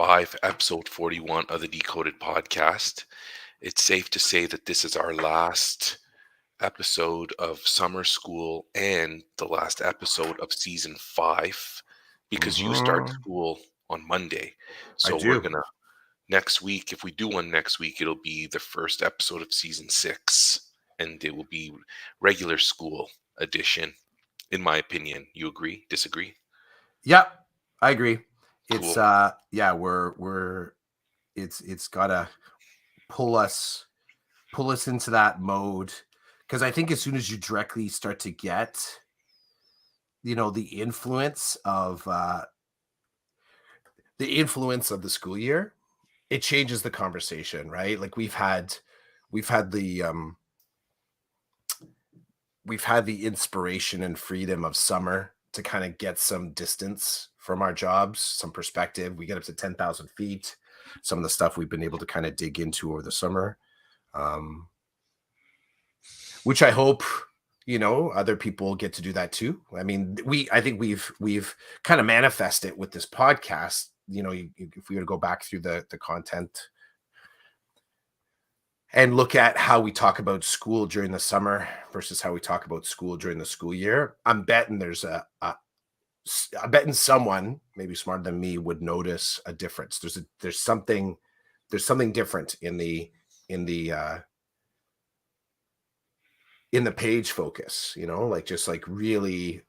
S5, episode 41 of the Decoded podcast. It's safe to say that this is our last episode of summer school and the last episode of season 5 because you start Mhm. school on Monday. I So we're do. going to, next week, if we do one next week, it'll be the first episode of season 6 and it will be regular school edition, in my opinion. You agree? Disagree? Yeah, I agree. It's Cool. yeah, we're it's gotta pull us into that mode because I think as soon as you directly start to get, the influence of the school year, it changes the conversation, right? Like we've had the inspiration and freedom of summer to kind of get some distance from our jobs, some perspective. We get up to 10,000 feet. Some of the stuff we've been able to kind of dig into over the summer, um, which I hope other people get to do that too. I mean, I think we've kind of manifested with this podcast. If we were to go back through the content and look at how we talk about school during the summer versus how we talk about school during the school year, I'm betting I'm betting someone maybe smarter than me would notice a difference. There's something different in the uh in the page focus, like just like really.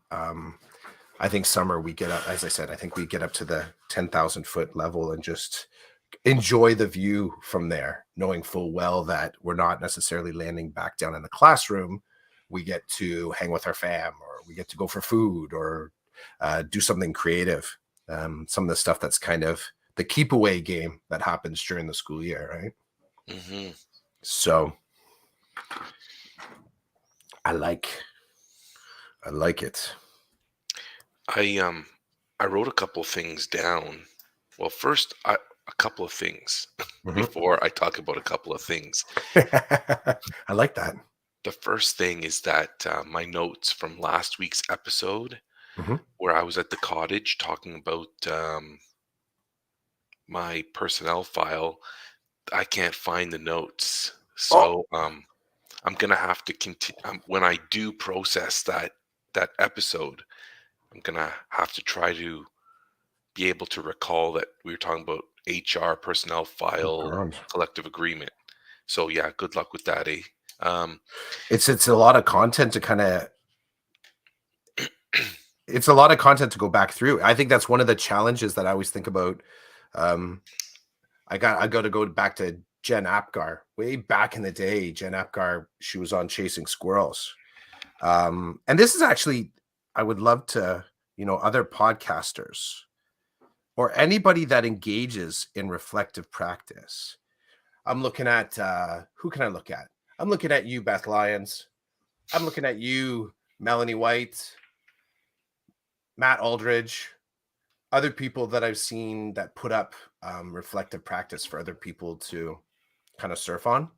I think summer we get up, as I said, I think we get up to the 10,000 foot level and just enjoy the view from there, knowing full well that we're not necessarily landing back down in the classroom. We get to hang with our fam, or we get to go for food, or do something creative. Some of the stuff that's kind of the keep away game that happens during the school year, right? Hmm. So I like it. I wrote a couple things down. Well, first, a couple of things Mhm. before I talk about a couple of things. I like that. The first thing is that my notes from last week's episode, Mhm. where I was at the cottage talking about my personnel file, I can't find the notes. Oh, So I'm gonna have to continue when I do process that episode. I'm gonna have to try to be able to recall that we were talking about HR personnel oh file God. collective agreement. So yeah, good luck with that, eh? Um, It's a lot of content to it's a lot of content to go back through. I think that's one of the challenges that I always think about. Um, I got to go back to Jen Apgar. Way back in the day, Jen Apgar, she was on Chasing Squirrels. And this is actually, I would love to, other podcasters or anybody that engages in reflective practice. I'm looking at who can I look at? I'm looking at you, Beth Lyons. I'm looking at you, Melanie White, Matt Aldridge, other people that I've seen that put up reflective practice for other people to kind of surf on.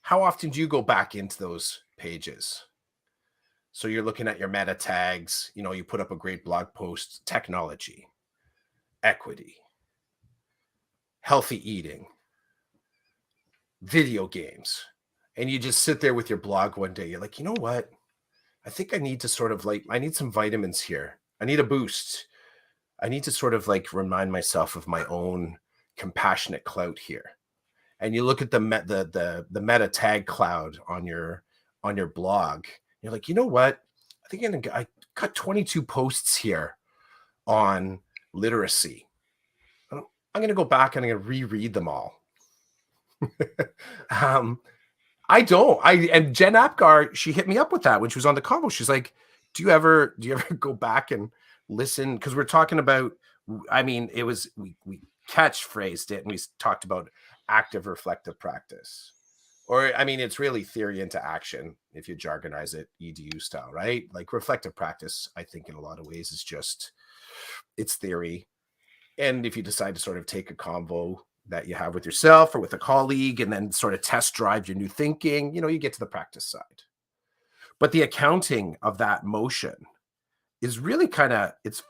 How often do you go back into those pages? So you're looking at your meta tags, you put up a great blog post, technology, equity, healthy eating, video games. And you just sit there with your blog one day. You're like, you know what? I think I need to sort of I need some vitamins here. I need a boost. I need to sort of remind myself of my own compassionate clout here. And you look at the meta tag cloud on your blog. You're like, you know what? I think I got 22 posts here on literacy. I'm going to go back and I'm going to reread them all. um, I don't. And Jen Apgar, she hit me up with that when she was on the convo. She's like, do you ever go back and listen? Because we're talking about, I mean, it was we catchphrased it and we talked about active reflective practice. Or I mean, it's really theory into action if you jargonize it EDU style, right? Like reflective practice, I think in a lot of ways is just it's theory. And if you decide to sort of take a convo that you have with yourself or with a colleague and then sort of test drive your new thinking, you get to the practice side. But the accounting of that motion is really it's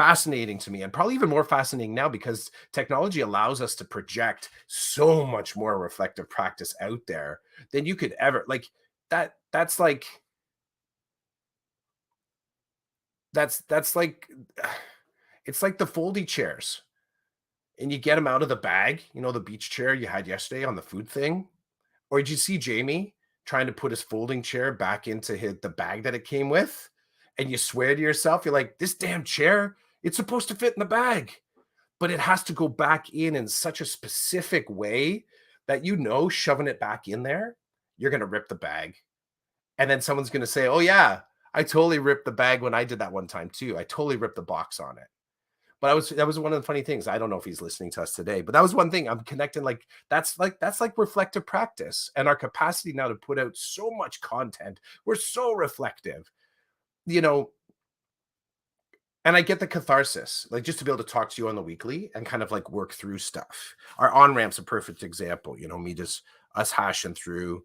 fascinating to me, and probably even more fascinating now because technology allows us to project so much more reflective practice out there than you could ever like that's like that's like it's like the foldy chairs and you get them out of the bag, the beach chair you had yesterday on the food thing. Or did you see Jamie trying to put his folding chair back into the bag that it came with? And you swear to yourself, you're like, this damn chair, it's supposed to fit in the bag, but it has to go back in such a specific way that shoving it back in there, you're going to rip the bag. And then someone's going to say, oh, yeah, I totally ripped the bag when I did that one time too. I totally ripped the box on it. But that was one of the funny things. I don't know if he's listening to us today, but that was one thing I'm connecting. That's like reflective practice and our capacity now to put out so much content. We're so reflective, you know, and I get the catharsis, like just to be able to talk to you on the weekly and kind of like work through stuff. Our on ramp's a perfect example, me just us hashing through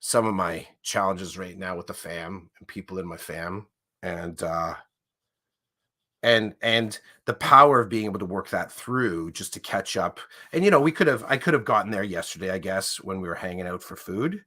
some of my challenges right now with the fam and people in my fam. And the power of being able to work that through just to catch up. And I could have gotten there yesterday, I guess, when we were hanging out for food.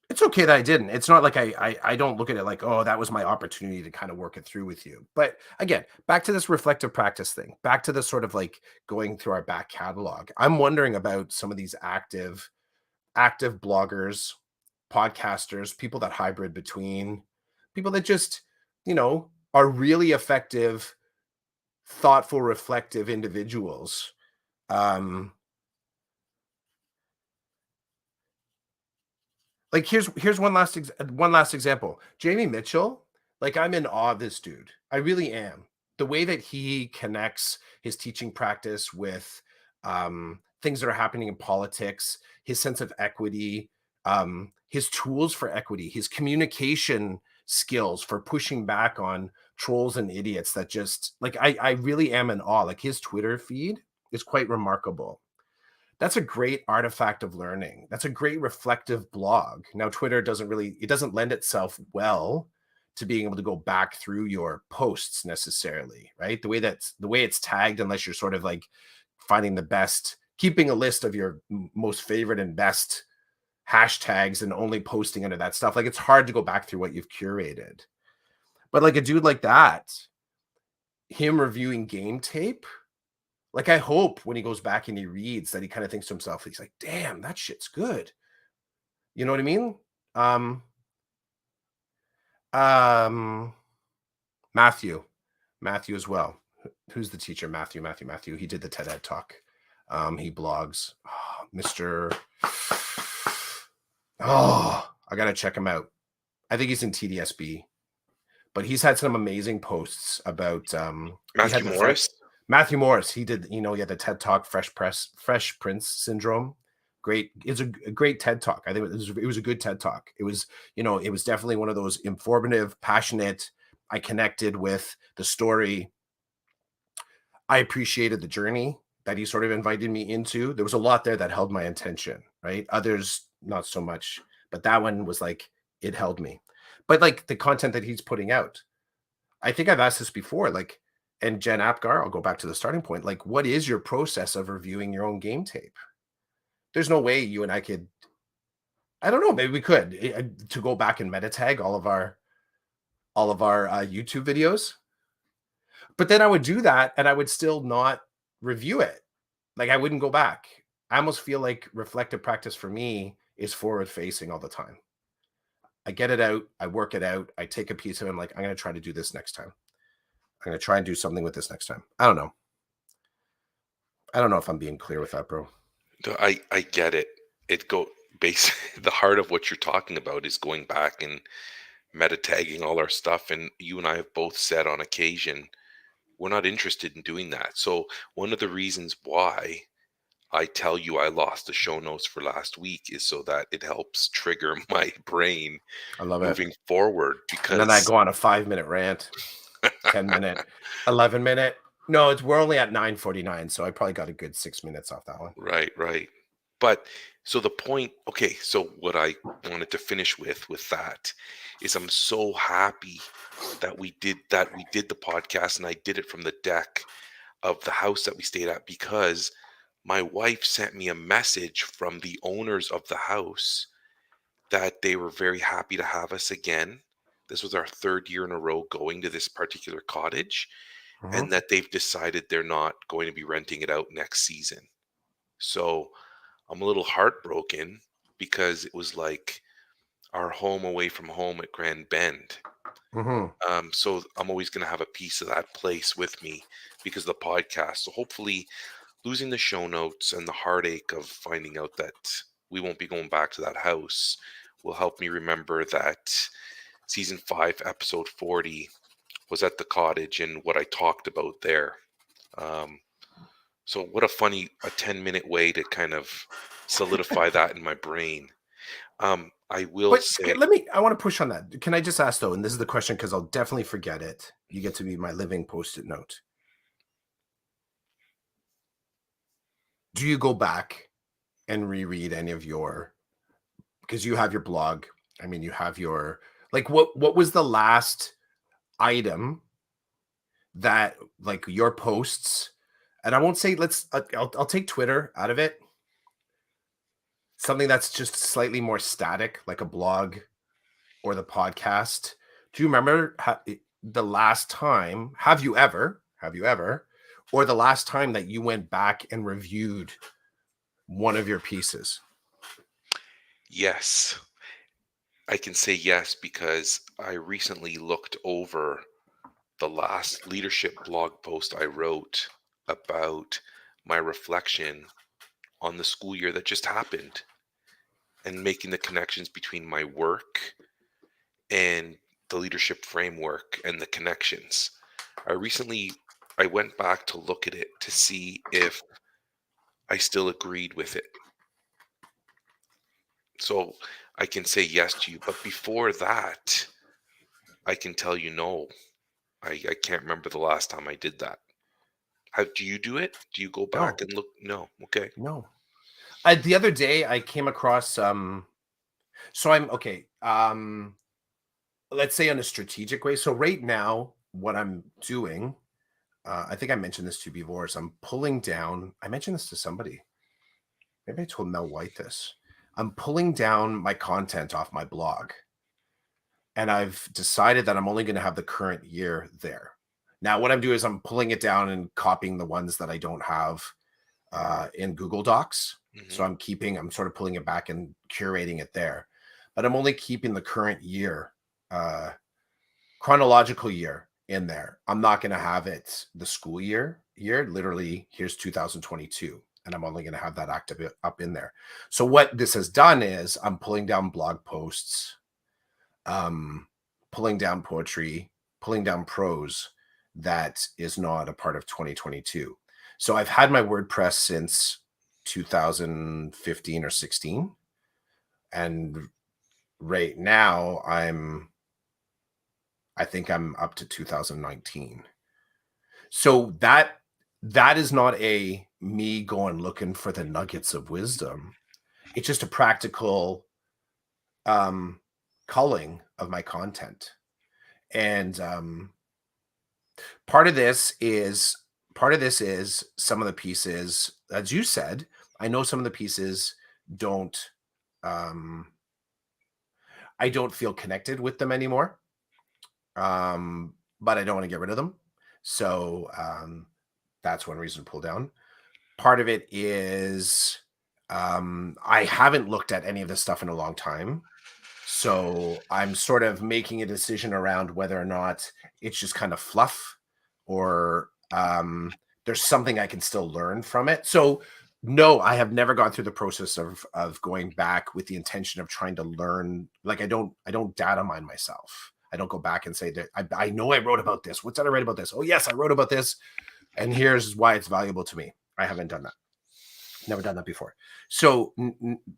It's okay that I didn't. It's not like I don't look at it like, oh, that was my opportunity to kind of work it through with you. But again, back to this reflective practice thing, back to the sort of like going through our back catalog. I'm wondering about some of these active bloggers, podcasters, people that hybrid between, people that just, are really effective, thoughtful, reflective individuals. Like here's one last example. Jamie Mitchell, like I'm in awe of this dude. I really am. The way that he connects his teaching practice with things that are happening in politics, his sense of equity, his tools for equity, his communication skills for pushing back on trolls and idiots that just like I really am in awe. Like his Twitter feed is quite remarkable. That's a great artifact of learning. That's a great reflective blog. Now, Twitter doesn't lend itself well to being able to go back through your posts necessarily, right? The way it's tagged, unless you're sort of like finding the best, keeping a list of your most favorite and best hashtags and only posting under that stuff. Like it's hard to go back through what you've curated. But like a dude like that, him reviewing game tape, like, I hope when he goes back and he reads that he kind of thinks to himself, he's like, damn, that shit's good. You know what I mean? Matthew as well. Who's the teacher? Matthew. He did the TED Ed talk. He blogs. Oh, Mr. Oh, I got to check him out. I think he's in TDSB, but he's had some amazing posts about Matthew Morris. Matthew Morris, he did, he had the TED Talk, Fresh Prince Syndrome. Great. It's a great TED Talk. I think it was a good TED Talk. It was, it was definitely one of those informative, passionate. I connected with the story. I appreciated the journey that he sort of invited me into. There was a lot there that held my attention, right? Others, not so much. But that one was like, it held me. But like the content that he's putting out, I think I've asked this before, like, and Jen Apgar, I'll go back to the starting point. Like, what is your process of reviewing your own game tape? There's no way you and I could, I don't know, maybe we could, to go back and meta tag all of our YouTube videos. But then I would do that and I would still not review it. Like I wouldn't go back. I almost feel like reflective practice for me is forward facing all the time. I get it out, I work it out, I take a piece of it, I'm like, I'm going to try to do this next time. I'm going to try and do something with this next time. I don't know if I'm being clear with that, bro. I get it. Basically, the heart of what you're talking about is going back and meta tagging all our stuff. And you and I have both said on occasion, we're not interested in doing that. So one of the reasons why I tell you I lost the show notes for last week is so that it helps trigger my brain I love moving forward. Because and then I go on a 5-minute rant. 10-minute, 11-minute. No, we're only at 9:49, so I probably got a good 6 minutes off that one. Right. But So the point, okay, so what I wanted to finish with that is I'm so happy that we did the podcast and I did it from the deck of the house that we stayed at because my wife sent me a message from the owners of the house that they were very happy to have us again. This was our third year in a row going to this particular cottage, and Mhm, that they've decided they're not going to be renting it out next season. So I'm a little heartbroken because it was like our home away from home at Grand Bend. mhm. So I'm always going to have a piece of that place with me because of the podcast. So hopefully, losing the show notes and the heartache of finding out that we won't be going back to that house will help me remember that season 5, episode 40 was at the cottage and what I talked about there. Um, so what a 10-minute way to kind of solidify that in my brain. I will But say, I want to push on that. Can I just ask though, and this is the question because I'll definitely forget it. You get to be my living post-it note. Do you go back and reread any of your, because you have your blog. I mean, you have your, like, what was the last item that, like, your posts, and I won't say, I'll take Twitter out of it. Something that's just slightly more static, like a blog or the podcast. Do you remember the last time? Have you ever, or the last time that you went back and reviewed one of your pieces? yes, I can say yes because I recently looked over the last leadership blog post I wrote about my reflection on the school year that just happened and making the connections between my work and the leadership framework and the connections. I recently I went back to look at it to see if I still agreed with it. So I can say yes to you, but before that, I can tell you no. I can't remember the last time I did that. How do you do it? Do you go back No, and look? No. Okay. no. The other day I came across so I'm okay. Let's say in a strategic way. So right now, what I'm doing, I think I mentioned this to you before, is I'm pulling down. I mentioned this to somebody. Maybe I told Mel White this. I'm pulling down my content off my blog, and I've decided that I'm only going to have the current year there. Now, what I'm doing is I'm pulling it down and copying the ones that I don't have in Google Docs. So Hmm. I'm sort of pulling it back and curating it there. But I'm only keeping the current year, uh, chronological year in there. I'm not going to have it the school year. Literally, here's 2022. And I'm only going to have that active up in there. So what this has done is I'm pulling down blog posts, um, pulling down poetry, pulling down prose that is not a part of 2022. So I've had my WordPress since 2015 or 16. And right now I think I'm up to 2019. So that is not a me going looking for the nuggets of wisdom. It's just a practical um culling of my content. And part of this is part of this is some of the pieces, as you said, I know some of the pieces don't um I don't feel connected with them anymore. But I don't want to get rid of them. So that's one reason to pull down. Part of it is I haven't looked at any of this stuff in a long time. So I'm sort of making a decision around whether or not it's just kind of fluff, or there's something I can still learn from it. So no, I have never gone through the process of going back with the intention of trying to learn. Like I don't data mine myself. I don't go back and say that I know I wrote about this. What's that I write about this? Oh yes, I wrote about this, and here's why it's valuable to me. I haven't done that. Never done that before. So,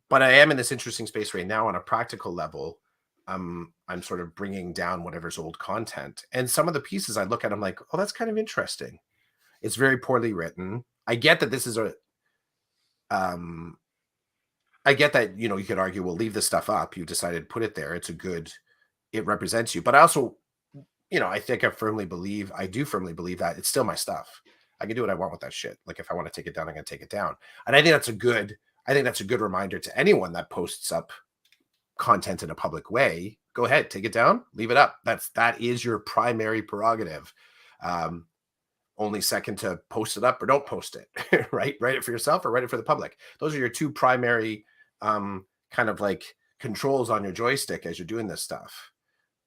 but I am in this interesting space right now on a practical level. I'm sort of bringing down whatever's old content, and some of the pieces I look at, I'm like, oh, that's kind of interesting. It's very poorly written. I get that this is a um I get that, you could argue, well, leave this stuff up. You decided to put it there. It represents you. But I also, I think I do firmly believe that it's still my stuff. I can do what I want with that shit. Like if I want to take it down, I'm going to take it down. And I think that's a good reminder to anyone that posts up content in a public way. Go ahead, take it down, leave it up. That is your primary prerogative. Only second to post it up or don't post it, right? Write it for yourself or write it for the public. Those are your two primary kind of like controls on your joystick as you're doing this stuff.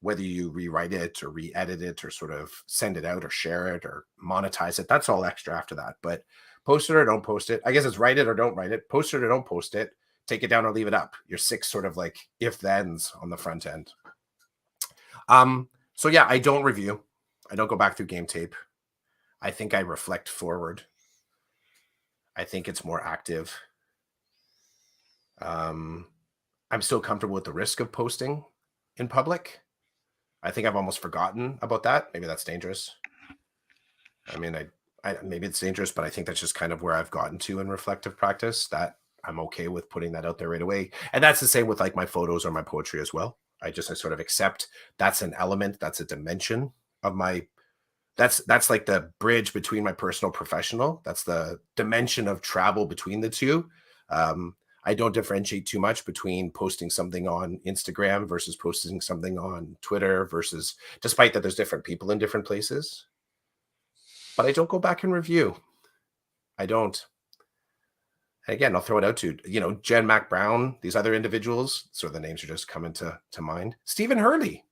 Whether you rewrite it or re-edit it or sort of send it out or share it or monetize it, that's all extra after that. But post it or don't post it. I guess it's write it or don't write it. Post it or don't post it. Take it down or leave it up. Your 6 sort of like if-thens on the front end. So yeah, I don't review. I don't go back through game tape. I think I reflect forward. I think it's more active. I'm still comfortable with the risk of posting in public. I think I've almost forgotten about that. Maybe that's dangerous. I mean, I maybe it's dangerous, but I think that's just kind of where I've gotten to in reflective practice, that I'm okay with putting that out there right away. And that's the same with like my photos or my poetry as well. I sort of accept that's an element, that's a dimension of that's like the bridge between my personal professional. That's the dimension of travel between the two. I don't differentiate too much between posting something on Instagram versus posting something on Twitter versus, despite that there's different people in different places. But I don't go back and review. I don't. And again, I'll throw it out to, Jen Mac Brown, these other individuals. So the names are just coming to mind. Stephen Hurley,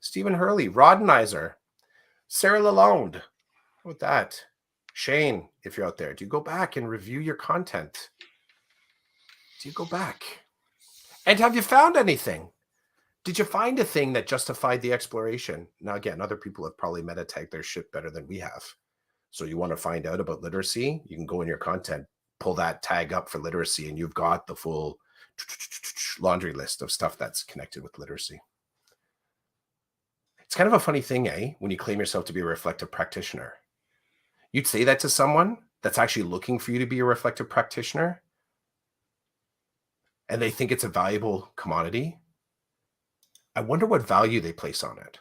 Rodenizer, Sarah Lalonde. How about that? Shane, if you're out there, do you go back and review your content? Do you go back? And have you found anything? Did you find a thing that justified the exploration? Now, again, other people have probably meta tagged their shit better than we have. So you want to find out about literacy, you can go in your content, pull that tag up for literacy, and you've got the full laundry list of stuff that's connected with literacy. It's kind of a funny thing, when you claim yourself to be a reflective practitioner. You'd say that to someone that's actually looking for you to be a reflective practitioner, and they think it's a valuable commodity. I wonder what value they place on it.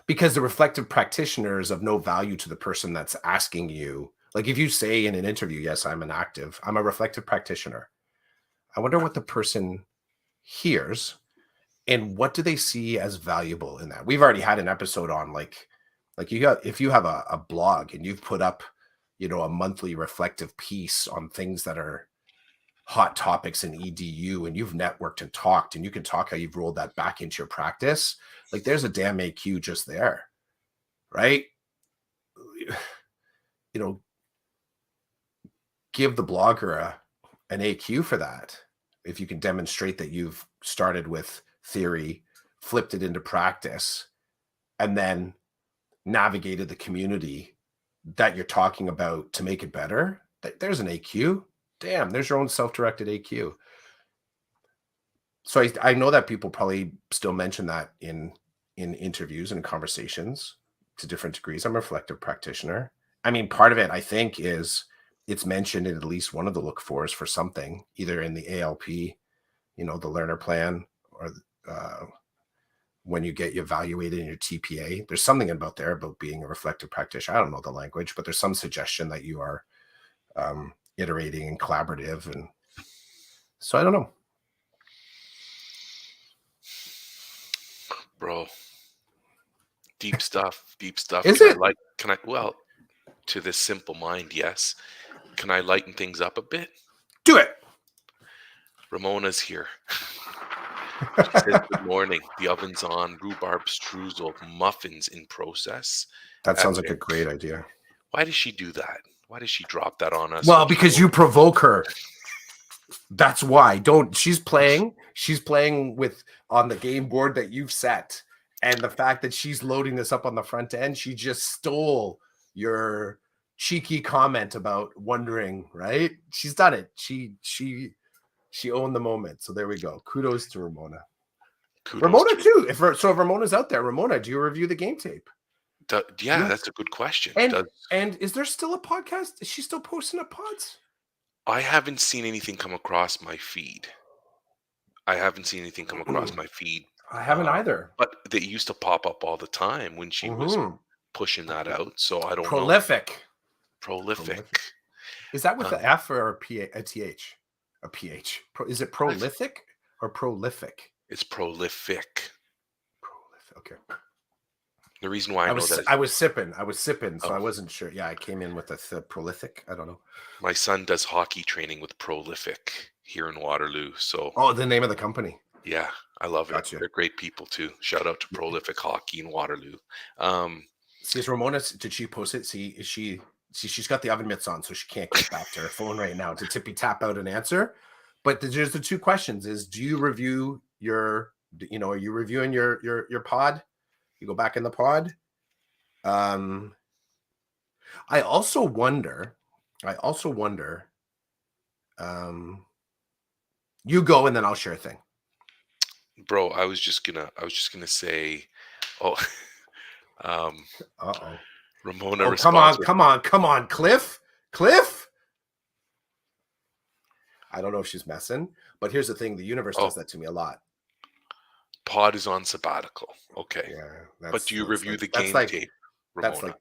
Because the reflective practitioner is of no value to the person that's asking you. Like if you say in an interview, yes, I'm a reflective practitioner. I wonder what the person hears and what do they see as valuable in that. We've already had an episode on like if you have a blog and you've put up, a monthly reflective piece on things that are hot topics in EDU, and you've networked and talked, and you can talk how you've rolled that back into your practice. Like there's a damn AQ just there, right? Give the blogger an AQ for that. If you can demonstrate that you've started with theory, flipped it into practice, and then navigated the community that you're talking about to make it better, there's an AQ. Damn, there's your own self-directed AQ. So I know that people probably still mention that in interviews and conversations to different degrees. I'm a reflective practitioner. I mean, part of it, I think, is it's mentioned in at least one of the look fors for something, either in the ALP, the learner plan, or when you get evaluated in your TPA. There's something about being a reflective practitioner. I don't know the language, but there's some suggestion that you are iterating and collaborative, and so I don't know, bro. Deep stuff. Is it? Well, to this simple mind, yes. Can I lighten things up a bit? Do it. Ramona's here. She says, good morning. The oven's on. Rhubarb streusel, muffins in process. That sounds like a great idea. Why does she do that? Why does she drop that on us? Well, because you provoke her. That's why. She's playing with on the game board that you've set. And the fact that she's loading this up on the front end, she just stole your cheeky comment about wondering, right? She's done it. She owned the moment. So there we go. Kudos to Ramona. Ramona too. If Ramona's out there, Ramona, do you review the game tape? Yeah, that's a good question. And is there still a podcast? Is she still posting up pods? I haven't seen anything come across my feed. I haven't seen anything come across my feed, I haven't uh, either. but they used to pop up all the time when she was Hmm. pushing that out, so I don't know. Prolific. Prolific. Prolific. Is that with Um, the F or a TH? A PH. Is it I've prolific or prolific? It's prolific. Prolific. Okay. The reason why I I know was that is I was sipping. I was sipping, so I oh, wasn't sure. Yeah, I came in with a prolific. I don't know. my son does hockey training with Prolific here in Waterloo, so Oh, the name of the company. yeah, I love it. Gotcha. They're great people too. Shout out to Prolific Hockey in Waterloo. Um, See, is Ramona? Did she post it? See, is she? See, she's got the oven mitts on, so she can't get back to her phone right now to tippy tap out an answer. But there's the two questions: is do you review your? Are you reviewing your pod? You go back in the pod. Um, I also wonder. I also wonder. Um, you go, and then I'll share a thing. Bro, I was just gonna say, oh, um, Uh-oh. Ramona Oh, come on, responds with come on, come on, Cliff. Cliff. I don't know if she's messing, but here's the thing: the universe oh, does that to me a lot. pod is on sabbatical. Okay. Yeah, But do you that's review like the game tape, that's Ramona? like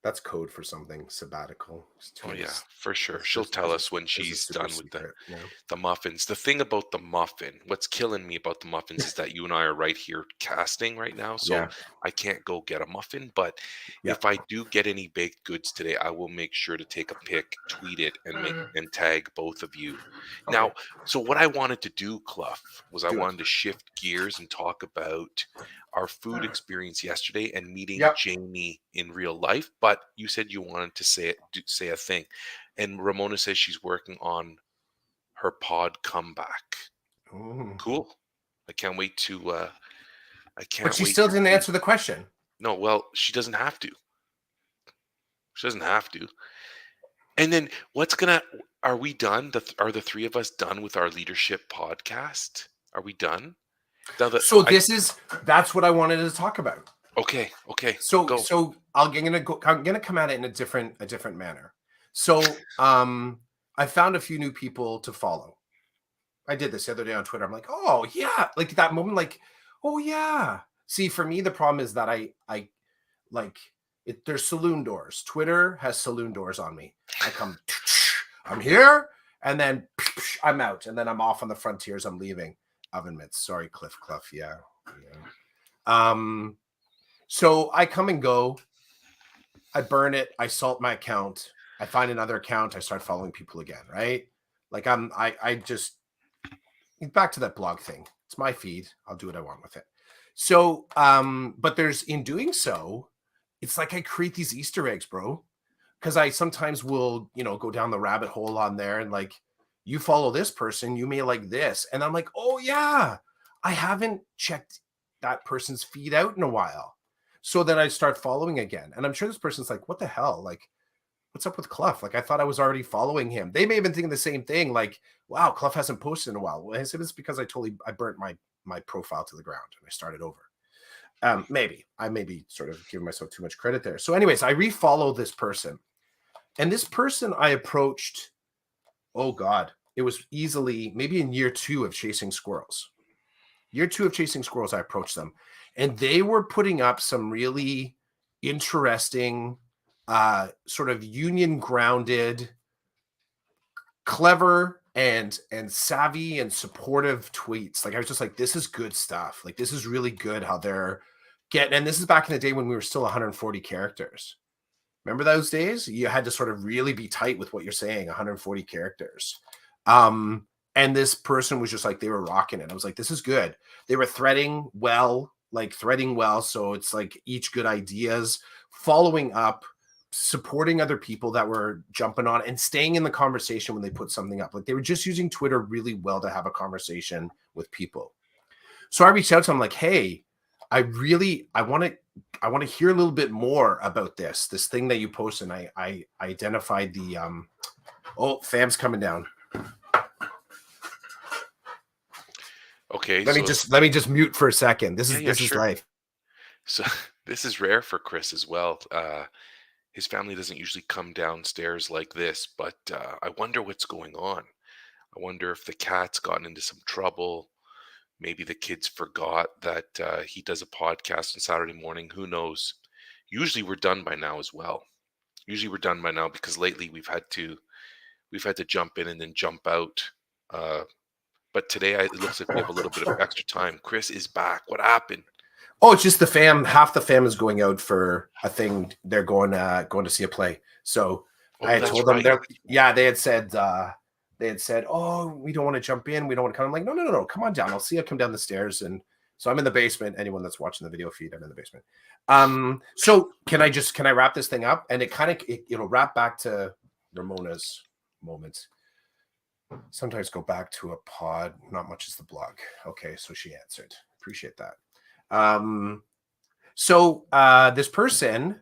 that's code for something sabbatical. It's too Oh yeah, nice. for sure. This She'll this tell this us is when this is she's super done with secret. Yeah. the muffins. The thing about the muffin, what's killing me about the muffins is that you and I are right here casting right now, so Yeah. I can't go get a muffin. But Yeah. if I do get any baked goods today, I will make sure to take a pic, tweet it, and tag both of you. Okay. Now, so what I wanted to do, Clough, was I Do it. wanted to shift gears and talk about our food experience yesterday and meeting Yep. Jamie in real life. But you said you wanted to say a thing, and Ramona says she's working on her pod comeback. Ooh. Cool. I can't wait to. I But can't she wait still to didn't see. answer the question. No, well, she doesn't have to. She doesn't have to. And then what's gonna? Are we done? Are the three of us done with our leadership podcast? Are we done? Now that So I that's what I wanted to talk about. okay, okay, So go. so I'm gonna come at it in a different manner. So I found a few new people to follow. I did this the other day on Twitter. I'm like, oh yeah, like that moment, like, oh yeah. See, for me, the problem is that I like there's saloon doors. Twitter has saloon doors on me. I come, I'm here, and then I'm out, and then I'm off on the frontiers. I'm leaving. Oven mitts. Sorry, Cliff. Yeah, yeah. So I come and go. I burn it. I salt my account. I find another account. I start following people again. Right? Like I just back to that blog thing. It's my feed. I'll do what I want with it. So, but there's in doing so, it's like I create these Easter eggs, bro. Because I sometimes will, go down the rabbit hole on there and like, you follow this person, you may like this. And I'm like, oh yeah, I haven't checked that person's feed out in a while. So then I start following again. And I'm sure this person's like, what the hell? Like, what's up with Clough? Like, I thought I was already following him. They may have been thinking the same thing. Like, wow, Clough hasn't posted in a while. Well, I said it's because I burnt my profile to the ground and I started over. Maybe I may be sort of giving myself too much credit there. So, anyways, I refollow this person, and this person I approached. Oh God, it was easily maybe in year 2 of chasing squirrels. Year 2 of chasing squirrels, I approached them, and they were putting up some really interesting, sort of union grounded, clever and savvy and supportive tweets. Like I was just like, this is good stuff. Like this is really good how they're getting. And this is back in the day when we were still 140 characters. Remember those days? You had to sort of really be tight with what you're saying, 140 characters. And this person was just like, they were rocking it. I was like, this is good. They were threading well. So it's like each good ideas, following up, supporting other people that were jumping on and staying in the conversation when they put something up. Like they were just using Twitter really well to have a conversation with people. So I reached out to them like, hey, I want to hear a little bit more about this thing that you posted. And I identified the fam's coming down. Okay, Let me just mute for a second. This yeah, is yeah, this is sure. life. So this is rare for Chris as well. His family doesn't usually come downstairs like this, but I wonder what's going on. I wonder if the cat's gotten into some trouble. Maybe the kids forgot that he does a podcast on Saturday morning. Who knows? Usually we're done by now as well. Usually we're done by now because lately we've had to jump in and then jump out. Uh, but today it looks like we have a little bit of extra time. Chris is back. What happened? Oh, it's just the fam. Half the fam is going out for a thing. They're going to see a play. So I Oh, had that's told them right. they had said, oh, we don't want to jump in. We don't want to come. I'm like, no. Come on down. I'll see you come down the stairs. And so I'm in the basement. Anyone that's watching the video feed, I'm in the basement. So can I wrap this thing up? And it'll wrap back to Ramona's moments. Sometimes go back to a pod. Not much is the blog. Okay, so she answered. Appreciate that. So this person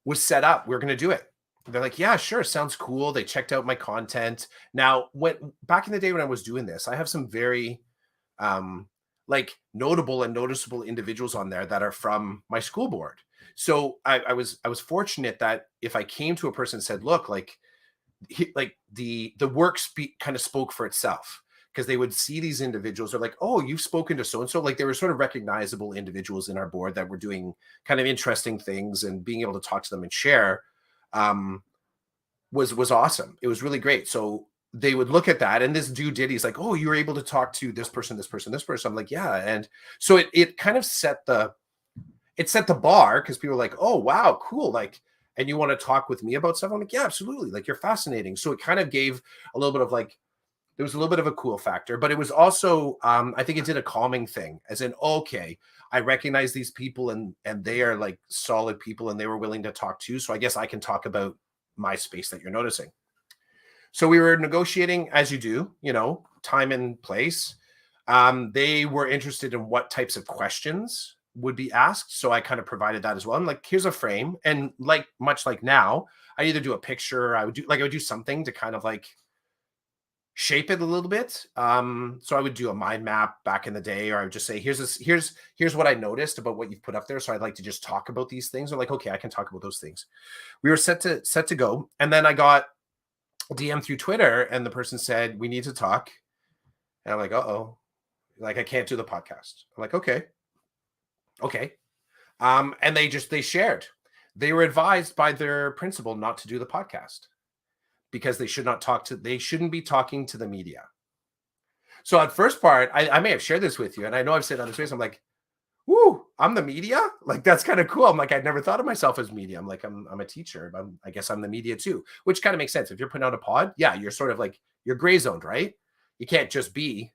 was set up. We're going to do it. They're like, yeah, sure. Sounds cool. They checked out my content. Now, back in the day when I was doing this, I have some very like notable and noticeable individuals on there that are from my school board. So I was fortunate that if I came to a person and said, look, like the work kind of spoke for itself, because they would see these individuals are like, oh, you've spoken to so and so. Like they were sort of recognizable individuals in our board that were doing kind of interesting things, and being able to talk to them and share was awesome. It was really great. So they would look at that, and this dude did. He's like, oh, you were able to talk to this person, this person, this person. I'm like, yeah. And so it kind of set the bar, because people were like, oh, wow, cool. Like, and you want to talk with me about stuff? I'm like, yeah, absolutely. Like, you're fascinating. So it kind of gave a little bit of like, there was a little bit of a cool factor, but it was also, I think it did a calming thing, as in, okay, I recognize these people and they are like solid people and they were willing to talk to. So I guess I can talk about my space that you're noticing. So we were negotiating, as you do, time and place. They were interested in what types of questions would be asked. So I kind of provided that as well. I'm like, here's a frame. And much like now, I either do a picture, I would do something to kind of like shape it a little bit. So I would do a mind map back in the day, or I would just say, here's what I noticed about what you've put up there. So I'd like to just talk about these things. Or like, okay, I can talk about those things. We were set to go. And then I got a DM through Twitter, and the person said, we need to talk. And I'm like, uh-oh, like I can't do the podcast. I'm like, okay. And they shared. They were advised by their principal not to do the podcast, because they shouldn't be talking to the media. So at first part, I may have shared this with you, and I know I've said on this space, I'm like, woo, I'm the media? Like, that's kind of cool. I'm like, I'd never thought of myself as media. I'm like, I'm a teacher. I guess I'm the media too, which kind of makes sense. If you're putting out a pod, yeah, you're sort of like, you're gray zoned, right? You can't just be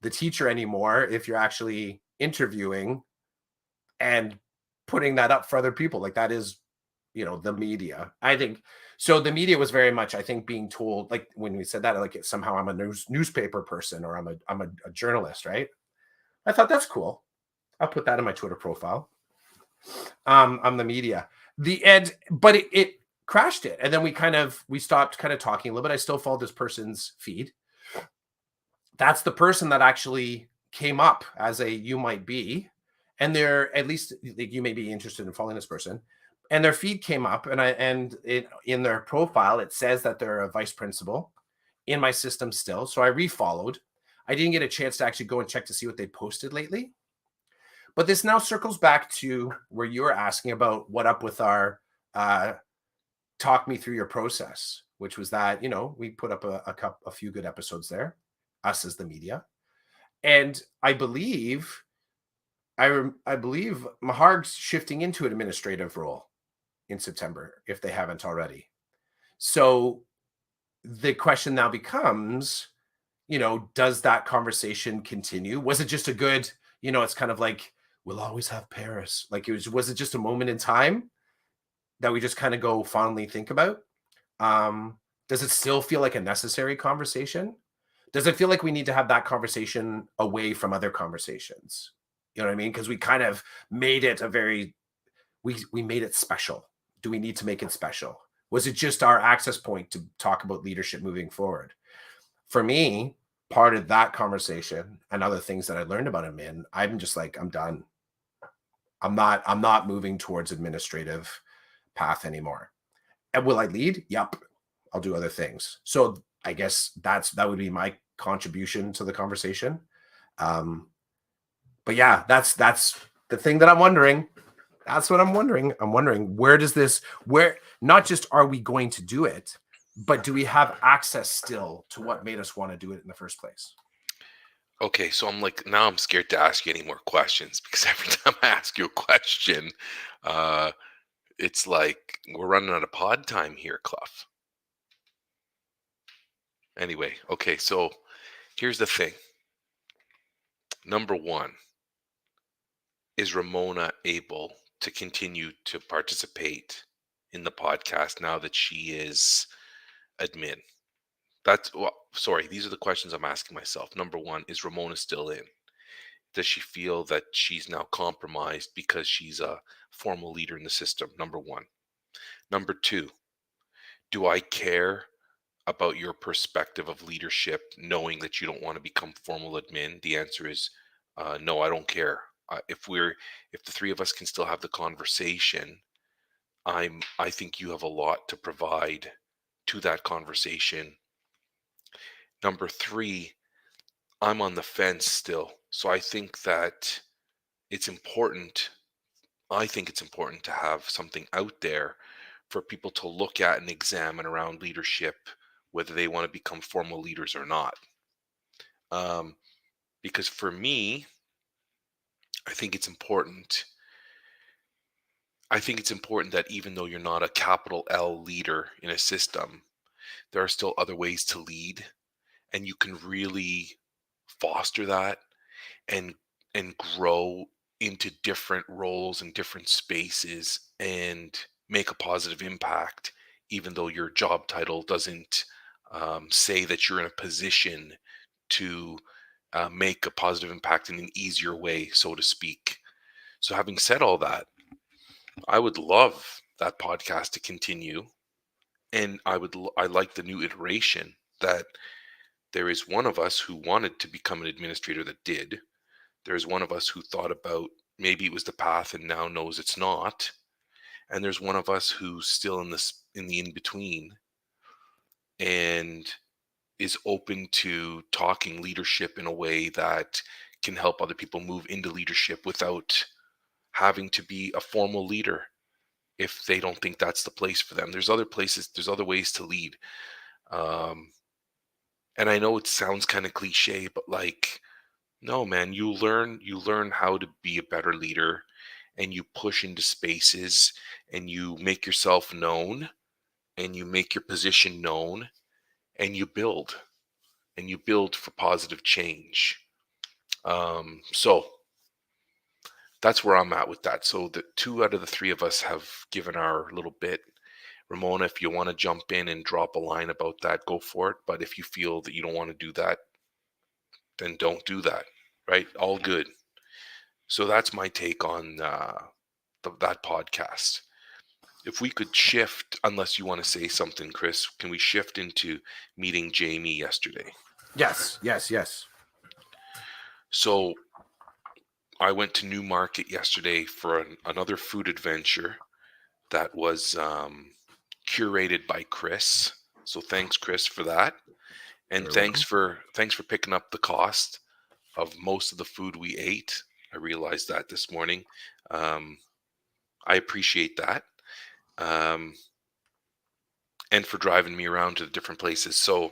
the teacher anymore if you're actually interviewing and putting that up for other people. Like, that is, the media, I think. So the media was very much, I think, being told, like when we said that, like somehow I'm a newspaper person, or I'm a journalist, right? I thought that's cool. I'll put that in my Twitter profile. I'm the media. But it crashed it, and then we stopped kind of talking a little bit. I still followed this person's feed. That's the person that actually came up as a you might be, and they're, at least you may be interested in following this person. And their feed came up, and in their profile, it says that they're a vice principal in my system still. So I refollowed. I didn't get a chance to actually go and check to see what they posted lately. But this now circles back to where you were asking about what up with our talk me through your process, which was that, we put up a few good episodes there, us as the media. And I believe Maharg's shifting into an administrative role in September, if they haven't already. So the question now becomes, does that conversation continue? Was it just a good, it's kind of like, we'll always have Paris. Like, was it just a moment in time that we just kind of go fondly think about? Does it still feel like a necessary conversation? Does it feel like we need to have that conversation away from other conversations? You know what I mean? Because we kind of made it we made it special. Do we need to make it special? Was it just our access point to talk about leadership moving forward? For me, part of that conversation and other things that I learned about him I'm just like, I'm done. I'm not moving towards administrative path anymore. And will I lead? Yep. I'll do other things. So I guess that would be my contribution to the conversation. Um, but yeah, that's the thing that I'm wondering. That's what I'm wondering. I'm wondering, where not just are we going to do it, but do we have access still to what made us want to do it in the first place? Okay, so I'm like, now I'm scared to ask you any more questions because every time I ask you a question, uh, it's like we're running out of pod time here, Clough. Anyway, okay, so here's the thing. Number one, is Ramona able to continue to participate in the podcast now that she is admin? That's well, sorry, these are the questions I'm asking myself. Number one, is Ramona still in? Does she feel that she's now compromised because she's a formal leader in the system? Number one. Number two, do I care about your perspective of leadership, knowing that you don't want to become formal admin? The answer is no, I don't care. If the three of us can still have the conversation, I think you have a lot to provide to that conversation. Number three, I'm on the fence still. So it's important. I think it's important to have something out there for people to look at and examine around leadership, whether they want to become formal leaders or not. Um, because for me, I think it's important. I think it's important that even though you're not a capital L leader in a system, there are still other ways to lead, and you can really foster that and grow into different roles and different spaces and make a positive impact, even though your job title doesn't say that you're in a position to make a positive impact in an easier way, so to speak. So having said all that, I would love that podcast to continue, and I like the new iteration that there is one of us who wanted to become an administrator that did. There's one of us who thought about maybe it was the path and now knows it's not. And there's one of us who's still in the in between and is open to talking leadership in a way that can help other people move into leadership without having to be a formal leader if they don't think that's the place for them. There's other places, there's other ways to lead. Um, and I know it sounds kind of cliche, but like, no, man, you learn how to be a better leader, and you push into spaces and you make yourself known and you make your position known and you build for positive change. So that's where I'm at with that. So the two out of the three of us have given our little bit. Ramona, if you want to jump in and drop a line about that, go for it. But if you feel that you don't want to do that, then don't do that. Right? All good. So that's my take on that podcast. If we could shift, unless you want to say something, Chris, can we shift into meeting Jamie yesterday? Yes, yes, yes. So I went to Newmarket yesterday for another food adventure that was curated by Chris. So thanks, Chris, for that, and Very welcome. thanks for picking up the cost of most of the food we ate. I realized that this morning. Um, I appreciate that. Um, and for driving me around to the different places. So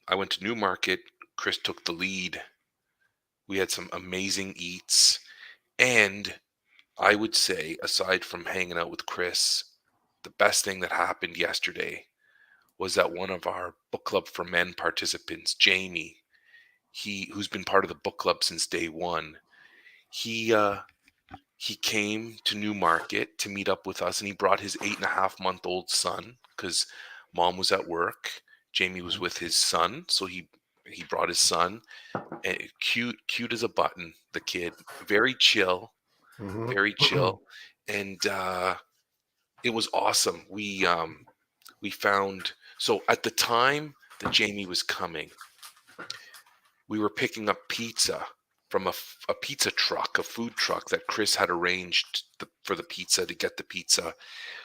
I went to Newmarket. Chris took the lead. We had some amazing eats. And I would say, aside from hanging out with Chris, the best thing that happened yesterday was that one of our book club for men participants, Jamie, who's been part of the book club since day one, he he came to Newmarket to meet up with us, and he brought his 8.5-month-old son because mom was at work. Jamie was with his son, so he brought his son. And cute as a button. The kid, very chill, very Mm-hmm. chill, and it was awesome. We found so at the time that Jamie was coming, we were picking up pizza from a pizza truck, a food truck that Chris had arranged for the pizza to get the pizza.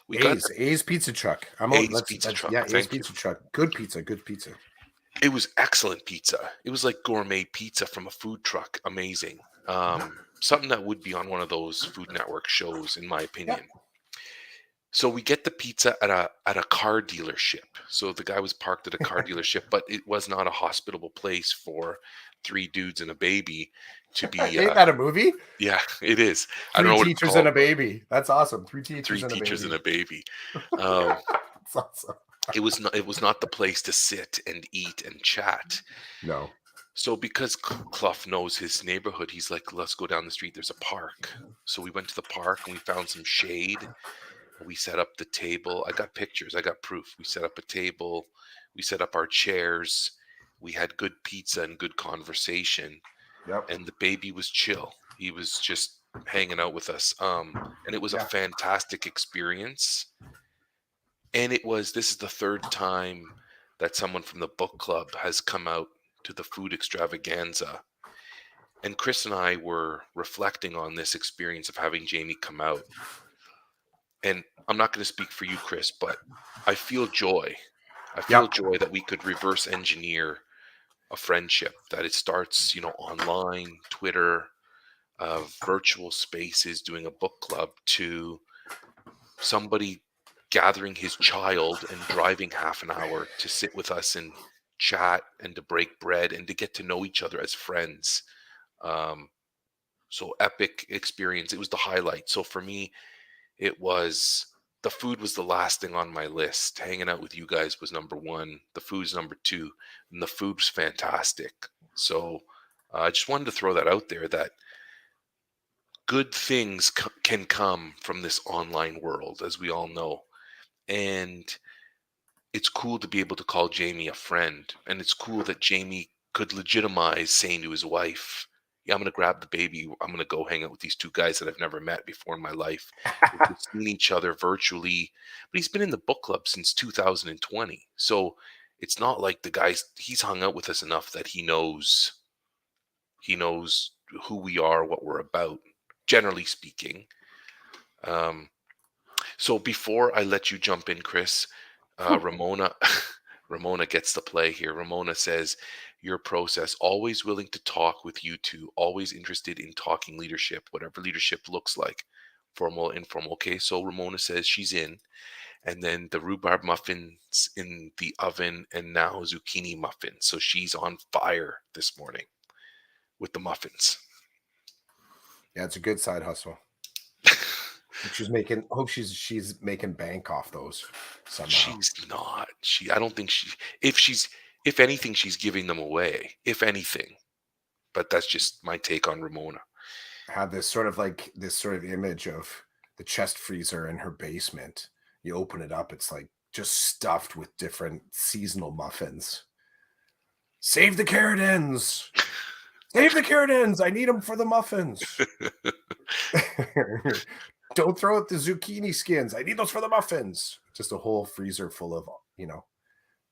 We got the A's Pizza Truck. I'm on. A's Let's Pizza that's Truck. yeah, A's Thank you. Pizza Truck. Good pizza. Good pizza. It was excellent pizza. It was like gourmet pizza from a food truck. Amazing. Something that would be on one of those Food Network shows, in my Yeah. opinion. So we get the pizza at a car dealership. So the guy was parked at a car dealership, but it was not a hospitable place for three dudes and a baby to be. Ain't that a movie? Yeah, it is. I don't Three know what it's teachers and called, a but baby. That's awesome. Three three teachers and a teachers and a baby. baby. Um, That's awesome. it was not the place to sit and eat and chat. No. So because Clough knows his neighborhood, he's like, let's go down the street. There's a park. So we went to the park and we found some shade. We set up the table. I got pictures. I got proof. We set up a table. We set up our chairs. We had good pizza and good conversation. Yep. And the baby was chill. He was just hanging out with us. And it was a Yeah. fantastic experience. And this is the third time that someone from the book club has come out to the food extravaganza. And Chris and I were reflecting on this experience of having Jamie come out. And I'm not going to speak for you, Chris, but I feel joy. I feel Yep. joy that we could reverse engineer a friendship, that it starts, online, Twitter, virtual spaces, doing a book club, to somebody gathering his child and driving half an hour to sit with us and chat and to break bread and to get to know each other as friends. Um, so epic experience. It was the highlight. So for me, it was the food was the last thing on my list. Hanging out with you guys was number one. The food's number two, and the food was fantastic. So I just wanted to throw that out there, that good things can come from this online world, as we all know. And it's cool to be able to call Jamie a friend. And it's cool that Jamie could legitimize saying to his wife, yeah, I'm going to grab the baby. I'm going to go hang out with these two guys that I've never met before in my life. We've seen each other virtually, but he's been in the book club since 2020. So it's not like he's hung out with us enough that he knows who we are, what we're about, generally speaking. Um, so before I let you jump in, Chris, Ramona, Ramona gets the play here. Ramona says, your process, always willing to talk with you two, always interested in talking leadership, whatever leadership looks like, formal, informal. Okay, so Ramona says she's in. And then the rhubarb muffins in the oven, and now zucchini muffins. So she's on fire this morning with the muffins. Yeah, it's a good side hustle. Hope she's making bank off those somehow. She's not. I don't think if anything, she's giving them away. If anything. But that's just my take on Ramona. I have this sort of image of the chest freezer in her basement. You open it up, it's like just stuffed with different seasonal muffins. Save the carrot ends. Save the carrot ends. I need them for the muffins. Don't throw out the zucchini skins. I need those for the muffins. Just a whole freezer full of,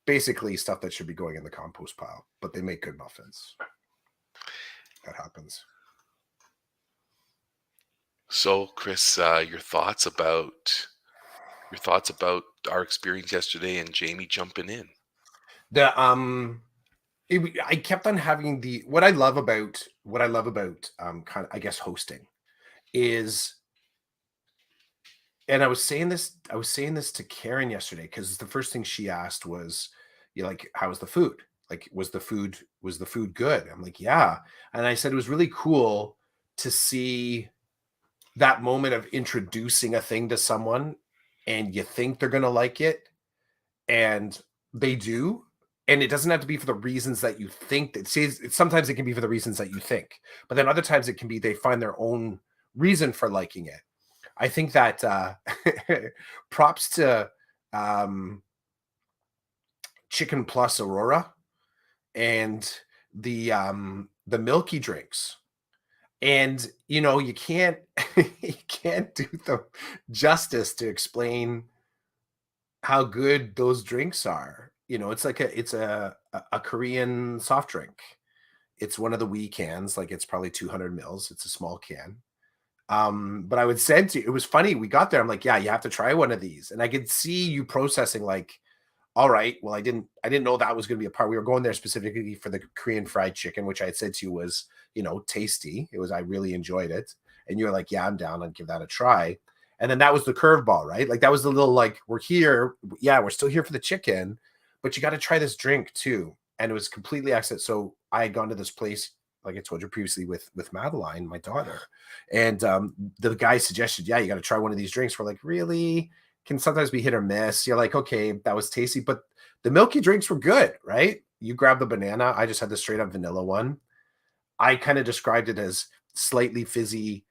basically stuff that should be going in the compost pile, but they make good muffins. That happens. So, Chris, your thoughts about our experience yesterday and Jamie jumping in. I kept on having what I love about kind of, I guess, hosting is, and I was saying this to Karen yesterday, because the first thing she asked was, like, how was the food? Like, was the food good? I'm like, yeah. And I said it was really cool to see that moment of introducing a thing to someone and you think they're going to like it and they do. And it doesn't have to be for the reasons that you think. Sometimes it can be for the reasons that you think, but then other times it can be they find their own reason for liking it. I think that props to Chicken Plus Aurora and the Milky drinks. And you can't you can't do the justice to explain how good those drinks are. It's like it's a Korean soft drink. It's one of the wee cans, like it's probably 200 mils. It's a small can. But I would send to you. It was funny. We got there. I'm like, yeah, you have to try one of these. And I could see you processing like, all right, well, I didn't know that was going to be a part. We were going there specifically for the Korean fried chicken, which I had said to you was, tasty. I really enjoyed it. And you were like, yeah, I'm down. I'd give that a try. And then that was the curveball, right? Like that was the little like, we're here. Yeah, we're still here for the chicken, but you got to try this drink too. And it was completely accident. So I had gone to this place, like I told you previously, with Madeline, my daughter. And the guy suggested, yeah, you got to try one of these drinks. We're like, really? Can sometimes be hit or miss. You're like, okay, that was tasty, but the milky drinks were good, right? You grab the banana. I just had the straight up vanilla one. I kind of described it as slightly fizzy,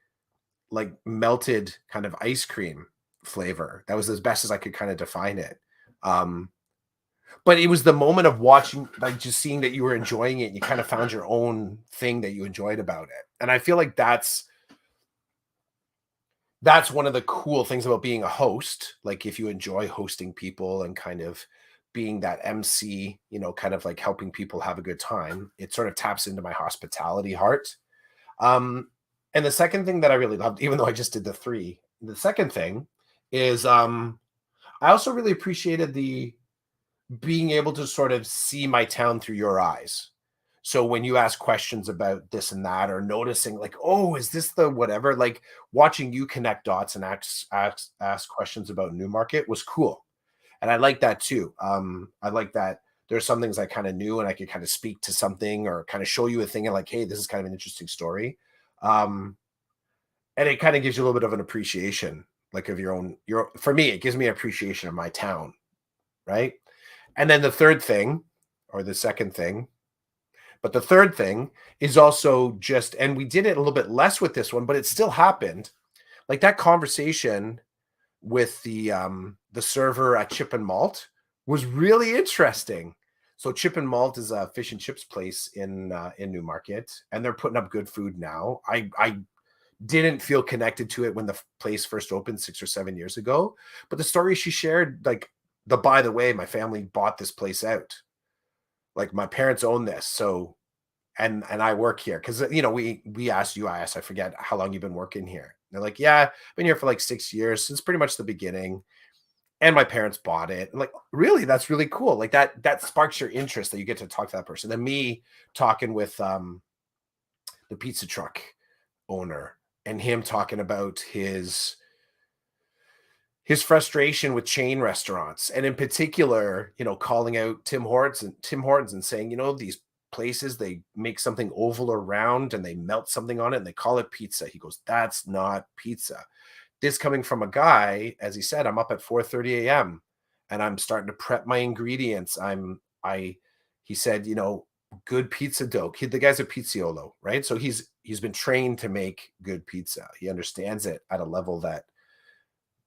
like melted kind of ice cream flavor. That was as best as I could kind of define it. Um, but it was the moment of watching, like just seeing that you were enjoying it. And you kind of found your own thing that you enjoyed about it. And I feel like that's one of the cool things about being a host. Like if you enjoy hosting people and kind of being that MC, kind of like helping people have a good time, it sort of taps into my hospitality heart. And the second thing that I really loved, even though I just did the three, the second thing is I also really appreciated the being able to sort of see my town through your eyes. So when you ask questions about this and that, or noticing like, oh, is this the whatever, like watching you connect dots and ask questions about Newmarket was cool. And I like that too. I like that there's some things I kind of knew and I could kind of speak to something or kind of show you a thing and like, hey, this is kind of an interesting story. Um, and it kind of gives you a little bit of an appreciation, like of for me, it gives me appreciation of my town, right? And then the third thing, or the second thing, but the third thing is also just, and we did it a little bit less with this one, but it still happened. Like that conversation with the server at Chip and Malt was really interesting. So Chip and Malt is a fish and chips place in Newmarket, and they're putting up good food now. I didn't feel connected to it when the place first opened 6 or 7 years ago, but the story she shared, like by the way, my family bought this place out. Like my parents own this, so and I work here because we asked you, I asked, I forget how long you've been working here. They're like, yeah, I've been here for like 6 years since pretty much the beginning. And my parents bought it. I'm like, really? That's really cool. Like that sparks your interest that you get to talk to that person. Then me talking with the pizza truck owner and him talking about his frustration with chain restaurants, and in particular, calling out Tim Hortons and saying, these places, they make something oval or round and they melt something on it and they call it pizza. He goes, that's not pizza. This coming from a guy, as he said, I'm up at 4:30 a.m. and I'm starting to prep my ingredients. He said, good pizza dough. The guy's a pizziolo, right? So he's been trained to make good pizza. He understands it at a level that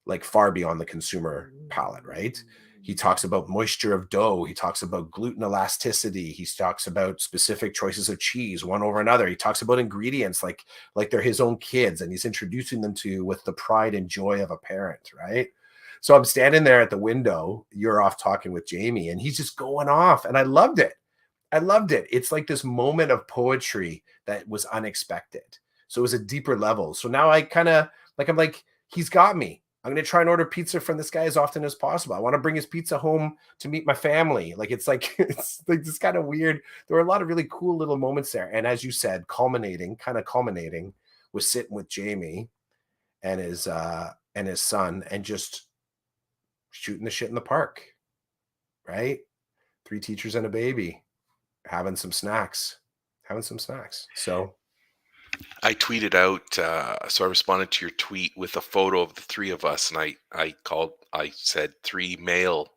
like far beyond the consumer palate, right? He talks about moisture of dough. He talks about gluten elasticity. He talks about specific choices of cheese, one over another. He talks about ingredients like they're his own kids, and he's introducing them to you with the pride and joy of a parent, right? So I'm standing there at the window. You're off talking with Jamie, and he's just going off, and I loved it. I loved it. It's like this moment of poetry that was unexpected. So it was a deeper level. So now I kind of I'm like, he's got me. I'm going to try and order pizza from this guy as often as possible. I want to bring his pizza home to meet my family. Like it's like it's like this kind of weird. There were a lot of really cool little moments there. And as you said, culminating was sitting with Jamie and his son and just shooting the shit in the park. Right? 3 teachers and a baby having some snacks. So I tweeted out, so I responded to your tweet with a photo of the three of us, and I said three male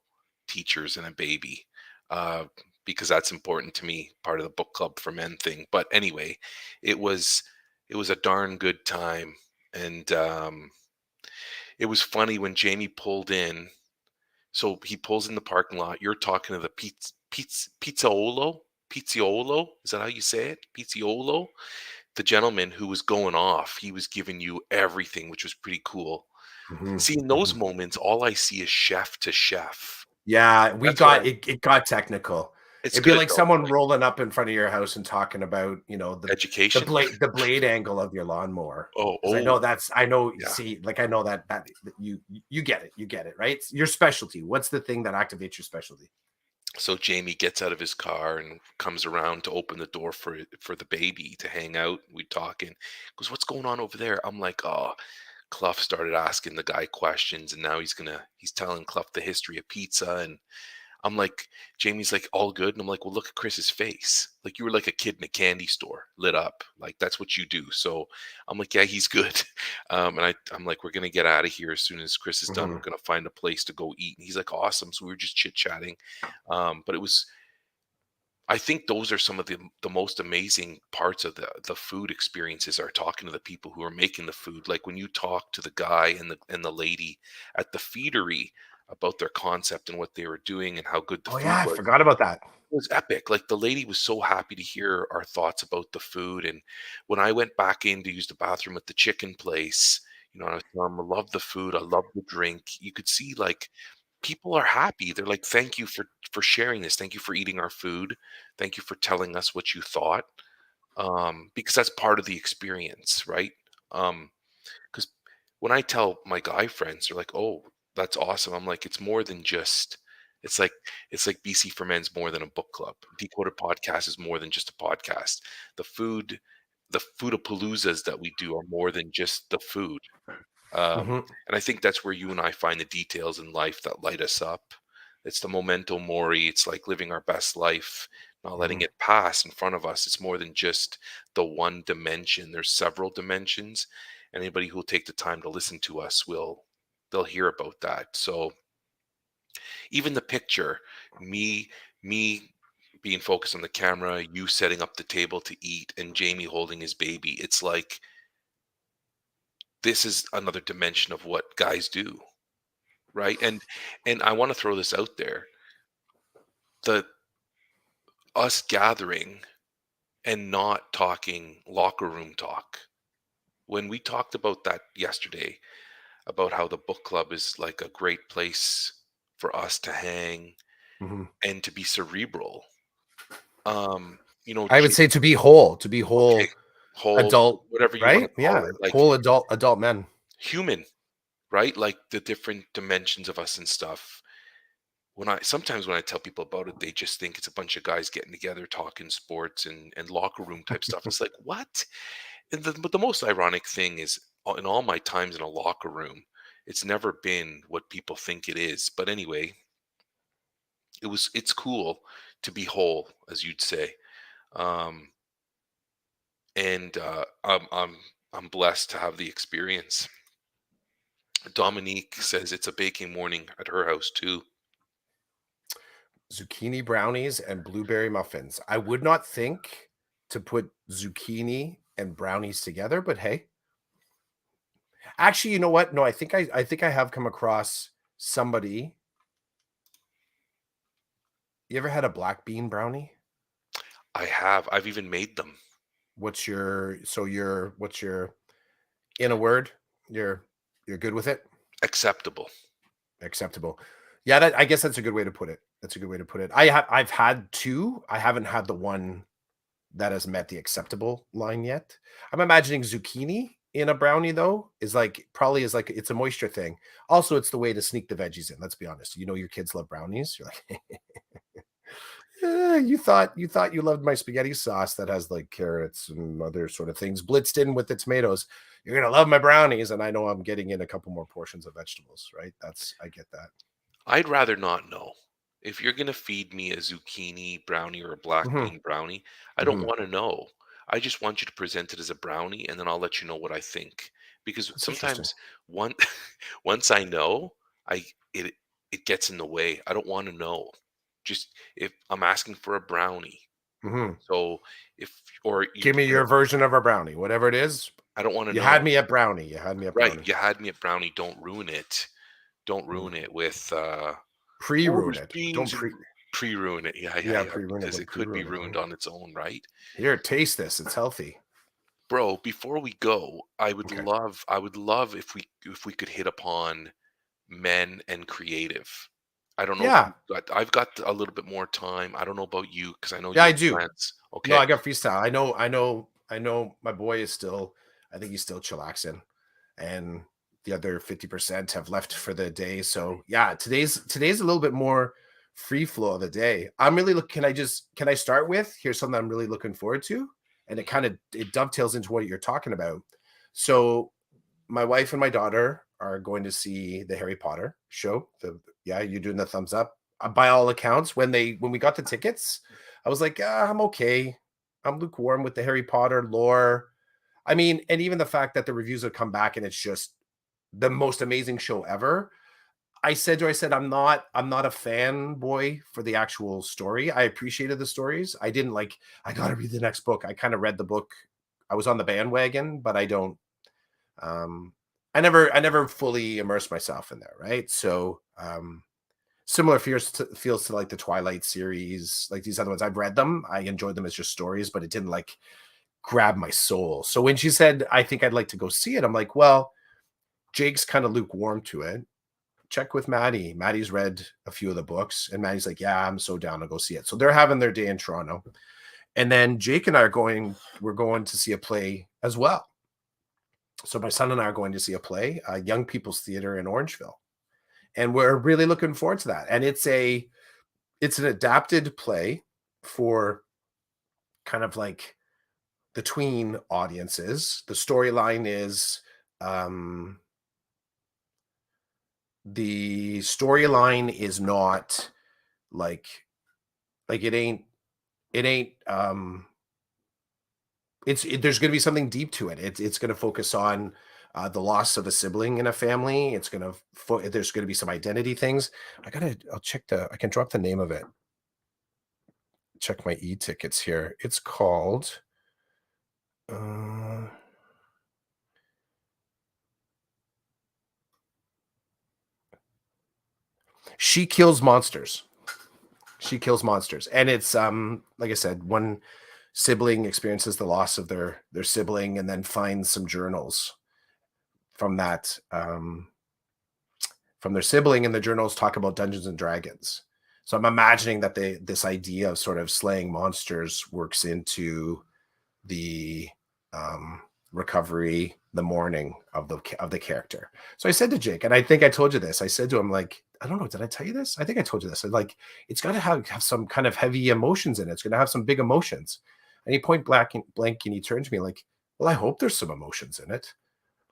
teachers and a baby, uh, because that's important to me, part of the book club for men thing. But anyway, it was it was a darn good time, and it was funny when Jamie pulled in. So he pulls in the parking lot. You're talking to the Pizziolo. Is that how you say it? Pizziolo, the gentleman who was going off. He was giving you everything, which was pretty cool. mhm, See, in those moments, all I see is chef to chef. yeah, we That's what I got it got technical. It's It'd be good like though, someone like rolling up in front of your house and talking about, the education. blade angle of your lawnmower. Oh, Because oh, I know, you yeah. see, like I know that you get it, right? It's your specialty. What's the thing that activates your specialty? So Jamie gets out of his car and comes around to open the door for the baby to hang out. We talking. Goes, what's going on over there? I'm like, oh, Clough started asking the guy questions, and now he's telling Clough the history of pizza, and I'm like, Jamie's like, all good. And I'm like, well, look at Chris's face. Like, you were like a kid in a candy store, lit up. Like, that's what you do. So I'm like, yeah, he's good. And I'm like, we're going to get out of here as soon as Chris is done. We're Mhm. going to find a place to go eat. And he's like, awesome. So we were just chit chatting. But I think those are some of the most amazing parts of the food experiences are talking to the people who are making the food. Like when you talk to the guy and the lady at the feedery about their concept and what they were doing and how good the Oh yeah, food I was. forgot about that. It was epic. Like the lady was so happy to hear our thoughts about the food. And when I went back in to use the bathroom at the chicken place, and I was telling them, I love the food, I love the drink. You could see like people are happy. They're like, thank you for sharing this. Thank you for eating our food. Thank you for telling us what you thought. Because that's part of the experience, right? Because when I tell my guy friends, they're like, "Oh, that's awesome." I'm like, "It's more than just." It's like BC for Men's more than a book club. Decoded Podcast is more than just a podcast. The food, the foodapaloozas that we do are more than just the food. Mhm. And I think that's where you and I find the details in life that light us up. It's the memento mori. It's like living our best life, not letting Mhm. it pass in front of us. It's more than just the one dimension. There's several dimensions. Anybody who will take the time to listen to us they'll hear about that. So even the picture, me me being focused on the camera, you setting up the table to eat, and Jamie holding his baby. It's like this is another dimension of what guys do. Right, and I wanna throw this out there. The us gathering and not talking locker room talk. When we talked about that yesterday, about how the book club is like a great place for us to hang Mhm. and to be cerebral, I would J say to be okay, whole whole, adult, whatever you wanna right? call Yeah, it, like, whole adult men. human, right? Like, the different dimensions of us and stuff. Sometimes when I tell people about it, they just think it's a bunch of guys getting together talking sports and locker room type stuff. It's like, what? But the most ironic thing is, in all my times in a locker room, it's never been what people think it is. But anyway, it's cool to be whole, as you'd say. Um, and I'm blessed to have the experience. Dominique says it's a baking morning at her house too. Zucchini brownies and blueberry muffins. I would not think to put zucchini and brownies together, but hey. Actually, you know what? No, I think I have come across somebody. You ever had a black bean brownie? I have. I've even made them. What's your in a word, you're you're good with it? Acceptable. Acceptable. Yeah, I guess that's a good way to put it. That's a good way to put it. I've had 2. I haven't had the one that has met the acceptable line yet. I'm imagining zucchini in a brownie though is like it's a moisture thing. Also, it's the way to sneak the veggies in. Let's be honest. You know your kids love brownies. You're like, you thought you loved my spaghetti sauce that has like carrots and other sort of things blitzed in with the tomatoes. You're gonna love my brownies, and I know I'm getting in a couple more portions of vegetables, right? That's I get that. I'd rather not know. If you're gonna feed me a zucchini brownie or a black Hmm. bean brownie, I don't Hmm. want to know. I just want you to present it as a brownie, and then I'll let you know what I think. Because That's interesting. sometimes one once I know, I it it gets in the way. I don't want to know. Just if I'm asking for a brownie, Hmm. so if or you Give me your version of a brownie, whatever it is. I don't want to You had know. me at brownie. You had me at Right? brownie. You had me at brownie. Don't ruin it. Don't Mm. ruin it with oh, Pre-ruin there's it. beans Don't and pre-ruin it. Yeah, yeah, yeah, yeah. pre-ruin it, Because but it could be pre-ruin it. ruined Right? on its own, right? Here, taste this. It's healthy. Bro, before we go, Okay. I would love if we could hit upon men and creative. I don't know if Yeah. you've got I've got a little bit more time. I don't know about you because I know Yeah, you I have do. plans. No, Okay. I got freestyle. I know my boy is still, I think he's still chillaxing, and the other 50% have left for the day. So yeah, today's a little bit more free flow of the day. I'm really look can I start with here's something I'm really looking forward to? And it dovetails into what you're talking about. So my wife and my daughter are going to see the Harry Potter show. Yeah, you're doing the thumbs up. By all accounts, when we got the tickets, I was like, I'm okay. I'm lukewarm with the Harry Potter lore. I mean, and even the fact that the reviews have come back and it's just the most amazing show ever. I said, I'm not a fanboy for the actual story. I appreciated the stories. I didn't like, I gotta read the next book. I kind of read the book. I was on the bandwagon, but I don't um I never fully immersed myself in there, right? So similar feels to like the Twilight series, like these other ones. I've read them, I enjoyed them as just stories, but it didn't like grab my soul. So when she said I think I'd like to go see it, I'm like, well, Jake's kind of lukewarm to it. Check with Maddie. Maddie's read a few of the books, and Maddie's like, yeah, I'm so down to go see it. So they're having their day in Toronto. And then Jake and I we're going to see a play as well. So my son and I are going to see a play, Young People's Theater in Orangeville, and we're really looking forward to that. And it's an adapted play for kind of like the tween audiences. Um, the storyline is not like like it ain't there's going to be something deep to it. It's going to focus on the loss of a sibling in a family. It's going to there's going to be some identity things. I'll check I can drop the name of it. Check my e-tickets here. It's called uh She Kills Monsters. She Kills Monsters. And it's like I said, one sibling experiences the loss of their sibling and then finds some journals from that from their sibling, and the journals talk about Dungeons and Dragons. So I'm imagining that this idea of sort of slaying monsters works into the um, recovery, the mourning of the character. So I said to Jake, and I think I told you this. I said to him, like, I don't know, did I tell you this? I think I told you this. I like, it's got to have some kind of heavy emotions in it. It's going to have some big emotions. And he blank, and he turned to me like, well, I hope there's some emotions in it,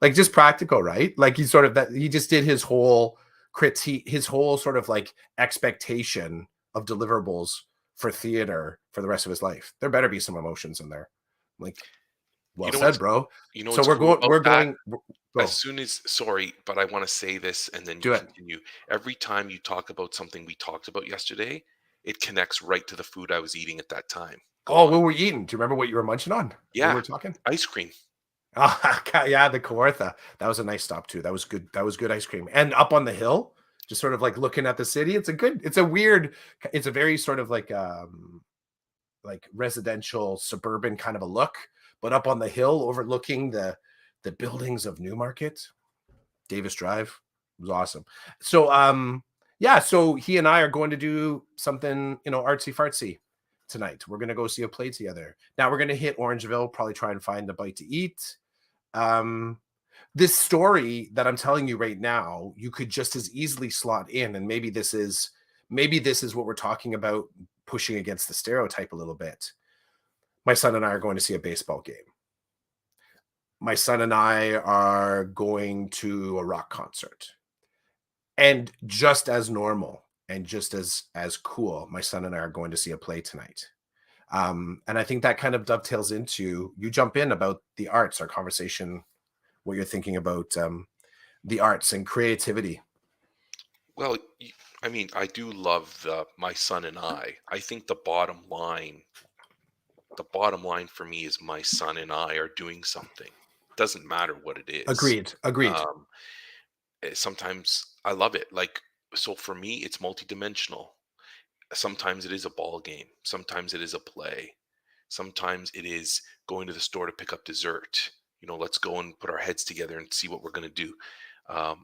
like just practical, right? Like he sort of that he just did his whole critique, his whole sort of like expectation of deliverables for theater for the rest of his life. There better be some emotions in there. Like, You well know said, what's bro. you know So what's cool about we're that? going As go soon as sorry, but I wanna say this and then you do it. continue. Every time you talk about something we talked about yesterday, it connects right to the food I was eating at that time. Go Oh, on. what were you eating? Do you remember what you were munching on when we Yeah, were talking? ice cream. Oh, yeah, the Kawartha. That was a nice stop too. That was good. That was good ice cream. And up on the hill, just sort of like looking at the city. It's a very sort of like residential suburban kind of a look, but up on the hill overlooking the buildings of Newmarket, Davis Drive. It was awesome. So yeah, so he and I are going to do something, artsy fartsy tonight. We're gonna go see a play together. Now we're gonna hit Orangeville, probably try and find a bite to eat. Um this story that I'm telling you right now, you could just as easily slot in, and maybe this is what we're talking about, pushing against the stereotype a little bit. My son and I are going to see a baseball game. My son and I are going to a rock concert. And just as normal and just as cool, my son and I are going to see a play tonight. And I think that kind of dovetails into you jump in about the arts, our conversation, what you're thinking about the arts and creativity. Well, I mean, I do love the my son and I. I think the bottom line for me is my son and I are doing something. Doesn't matter what it is. Agreed. Agreed. Um, Sometimes I love it. Like, so for me, it's multidimensional. Sometimes it is a ball game. Sometimes it is a play. Sometimes it is going to the store to pick up dessert. Let's go and put our heads together and see what we're going to do.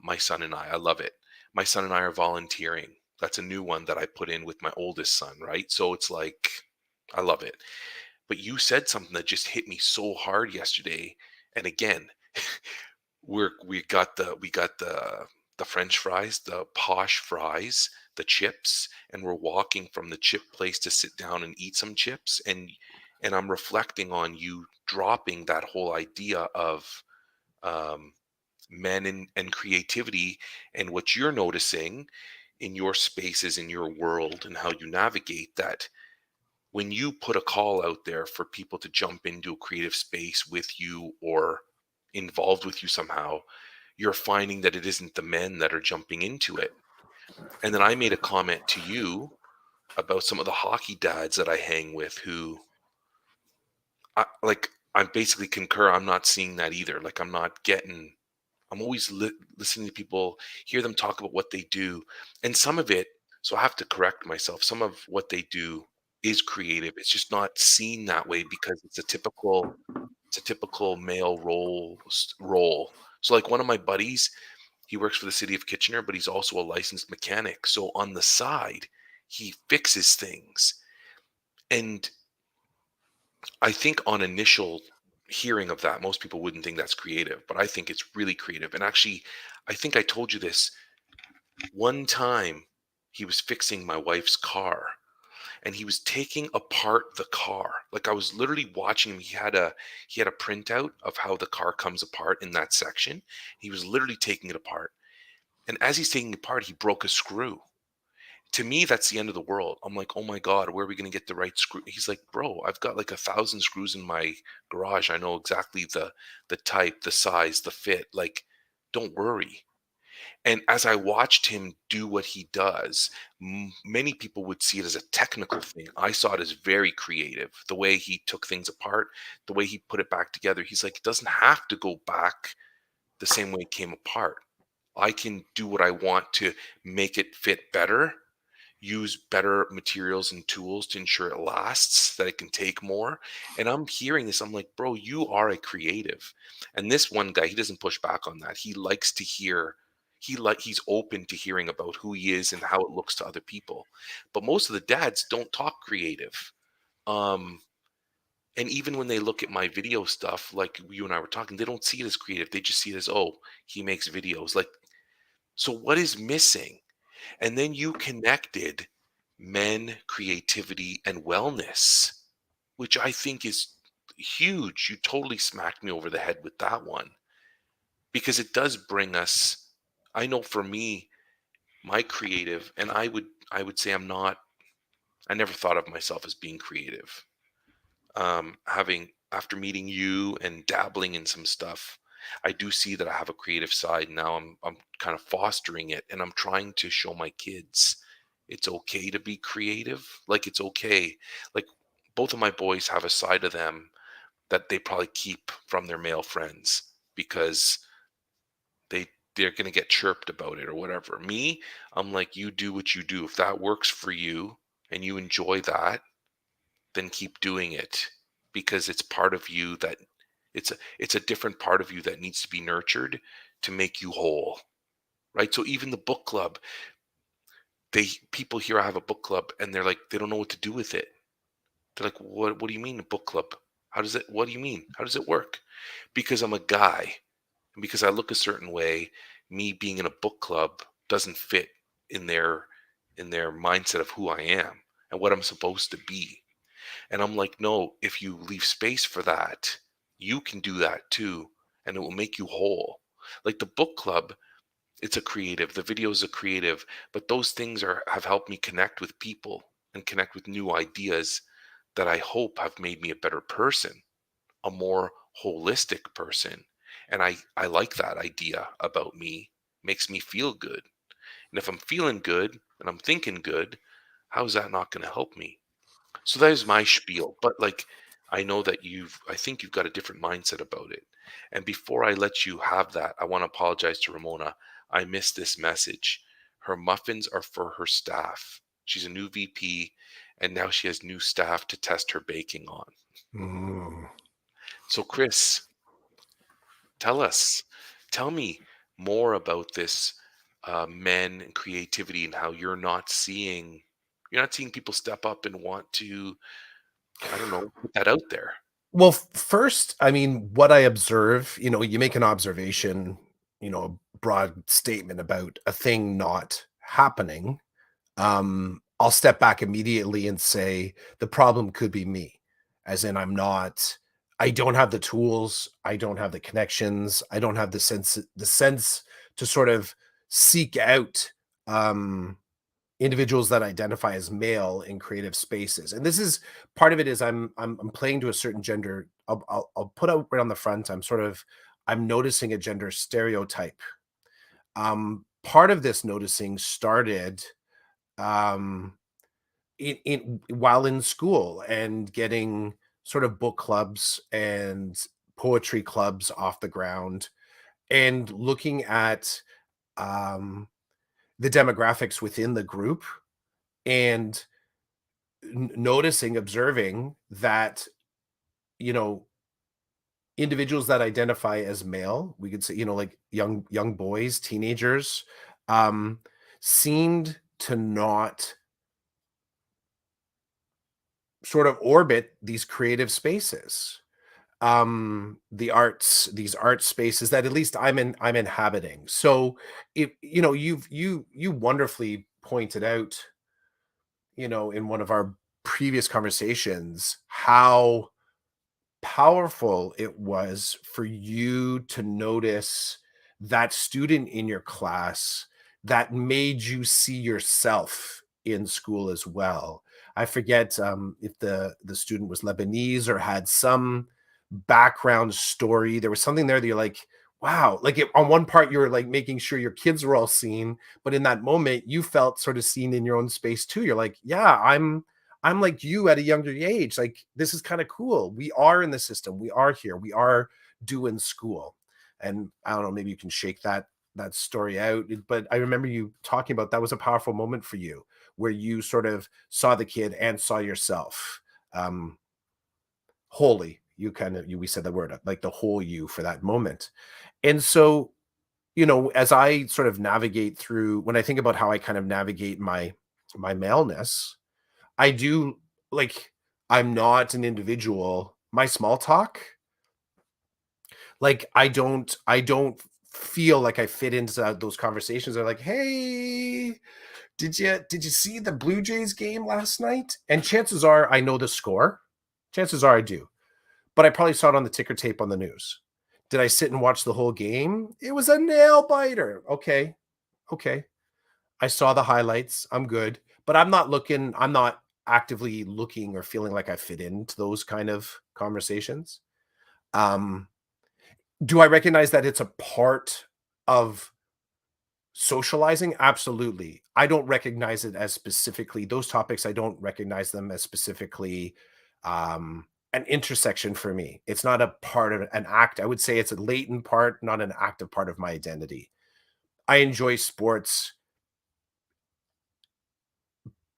My son and I love it. My son and I are volunteering. That's a new one that I put in with my oldest son, right? So it's like I love it. But you said something that just hit me so hard yesterday. And again, we got the French fries, the posh fries, the chips, and we're walking from the chip place to sit down and eat some chips. And I'm reflecting on you dropping that whole idea of um, men and creativity and what you're noticing in your spaces, in your world, and how you navigate that. When you put a call out there for people to jump into a creative space with you or involved with you somehow, you're finding that it isn't the men that are jumping into it. And then I made a comment to you about some of the hockey dads that I hang with who I basically concur. I'm not seeing that either. Like I'm not getting I'm always listening to people, hear them talk about what they do, and some of it. So I have to correct myself. Some of what they do is creative. It's just not seen that way because it's a typical male role. So like one of my buddies, he works for the city of Kitchener, but he's also a licensed mechanic. So on the side, he fixes things. And I think on initial hearing of that, most people wouldn't think that's creative, but I think it's really creative. And actually, I think I told you this one time he was fixing my wife's car and he was taking apart the car. Like I was literally watching him. He had a printout of how the car comes apart in that section. He was literally taking it apart. And as he's taking it apart, he broke a screw. To me, that's the end of the world. I'm like, oh my God, where are we going to get the right screw? He's like, bro, I've got like 1,000 screws in my garage. I know exactly the type, the size, the fit. Like, don't worry. And as I watched him do what he does, many people would see it as a technical thing. I saw it as very creative. The way he took things apart, the way he put it back together. He's like, it doesn't have to go back the same way it came apart. I can do what I want to make it fit better, use better materials and tools to ensure it lasts, that it can take more. And I'm hearing this, I'm like, bro, you are a creative. And this one guy, he doesn't push back on that. He likes to hear, he's open to hearing about who he is and how it looks to other people. But most of the dads don't talk creative. Um, and even when they look at my video stuff, like you and I were talking, they don't see it as creative. They just see it as, oh, he makes videos. Like, so what is missing? And then you connected men, creativity, and wellness, which I think is huge. You totally smacked me over the head with that one because it does bring us. I know for me, my creative, and I would say I'm not. I never thought of myself as being creative. Having after meeting you and dabbling in some stuff, I do see that I have a creative side now. I'm kind of fostering it, and I'm trying to show my kids it's okay to be creative. Like it's okay. Like both of my boys have a side of them that they probably keep from their male friends because they're gonna get chirped about it or whatever. Me, I'm like, you do what you do. If that works for you and you enjoy that, then keep doing it because it's part of you that it's a different part of you that needs to be nurtured to make you whole, right? So even the book club, they people here I have a book club and they're like they don't know what to do with it. They're like, what do you mean a book club? How does it what do you mean? How does it work? Because I'm a guy and because I look a certain way, me being in a book club doesn't fit in their mindset of who I am and what I'm supposed to be. And I'm like, no, if you leave space for that, you can do that too. And it will make you whole. Like the book club, it's a creative, the videos are creative, but those things have helped me connect with people and connect with new ideas that I hope have made me a better person, a more holistic person. And I like that idea about me. Makes me feel good. And if I'm feeling good and I'm thinking good, how is that not going to help me? So that is my spiel. But like, I know that I think you've got a different mindset about it. And before I let you have that, I want to apologize to Ramona. I missed this message. Her muffins are for her staff. She's a new VP, and now she has new staff to test her baking on. Mm. So, Chris, tell me more about this. men and creativity, and how you're not seeing people step up and want to, I don't know, put that out there. Well, first, I mean, what I observe, you make an observation, a broad statement about a thing not happening. I'll step back immediately and say the problem could be me, as in I don't have the tools, I don't have the connections, I don't have the sense to sort of seek out um individuals that identify as male in creative spaces. And this is part of it is I'm playing to a certain gender. I'll put out right on the front. I'm noticing a gender stereotype. Part of this noticing started um in while in school and getting sort of book clubs and poetry clubs off the ground and looking at um the demographics within the group and noticing, observing that, you know, individuals that identify as male, we could say, like young boys, teenagers, um, seemed to not sort of orbit these creative spaces, these art spaces that at least I'm inhabiting. So if you wonderfully pointed out, in one of our previous conversations, how powerful it was for you to notice that student in your class that made you see yourself in school as well. I forget if the student was Lebanese or had some background story. There was something there that you're like, wow, like on one part you were like making sure your kids were all seen, but in that moment you felt sort of seen in your own space too. You're like, yeah, I'm like you at a younger age. Like, this is kind of cool. We are in the system. We are here. We are doing school. And I don't know, maybe you can shake that story out. But I remember you talking about that was a powerful moment for you where you sort of saw the kid and saw yourself. Wholly. We said the word like the whole you for that moment. And so, as I sort of navigate through when I think about how I kind of navigate my maleness, I do like I'm not an individual. My small talk, like I don't feel like I fit into those conversations. They're like, "Hey, did you see the Blue Jays game last night?" And chances are I know the score. Chances are I do. But I probably saw it on the ticker tape on the news. Did I sit and watch the whole game? It was a nail biter. Okay. Okay. I saw the highlights. I'm good. But I'm not actively looking or feeling like I fit into those kind of conversations. Um, do I recognize that it's a part of socializing? Absolutely. I don't recognize it as specifically those topics. I don't recognize them as specifically an intersection for me. It's not a part of an act. I would say it's a latent part, not an active part of my identity. I enjoy sports,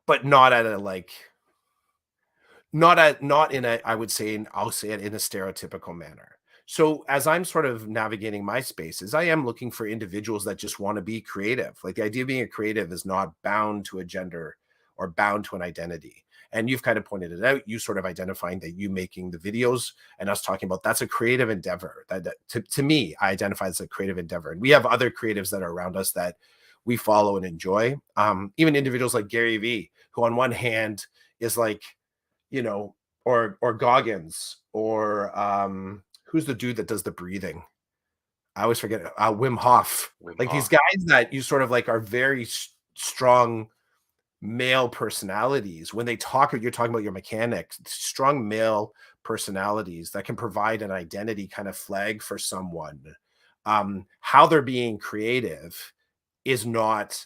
but not at a like not in a I would say I'll say it in a stereotypical manner. So as I'm sort of navigating my spaces, I am looking for individuals that just want to be creative. Like, the idea of being a creative is not bound to a gender or bound to an identity. And you've kind of pointed it out. You sort of identifying that you making the videos and us talking about that's a creative endeavor. To me, I identify as a creative endeavor. And we have other creatives that are around us that we follow and enjoy. Even individuals like Gary Vee, who on one hand is like, you know, or Goggins, or who's the dude that does the breathing? I always forget. Wim Hof. Wim Like, these Hof. guys that you sort of like are very strong male personalities. When they talk, you're talking about your mechanics, strong male personalities that can provide an identity kind of flag for someone. How they're being creative is not,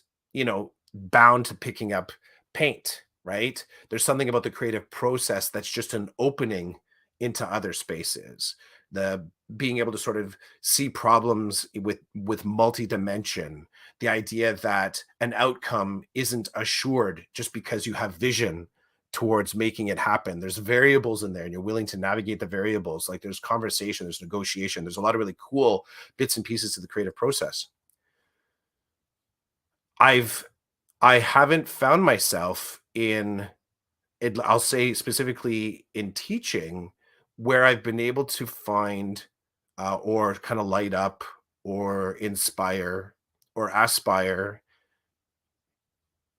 bound to picking up paint, right? There's something about the creative process that's just an opening into other spaces. The being able to sort of see problems with multi-dimension, the idea that an outcome isn't assured just because you have vision towards making it happen. There's variables in there and you're willing to navigate the variables. Like, there's conversation, there's negotiation, there's a lot of really cool bits and pieces to the creative process. I've I haven't found myself in it. I'll say specifically in teaching, where I've been able to find or kind of light up or inspire or aspire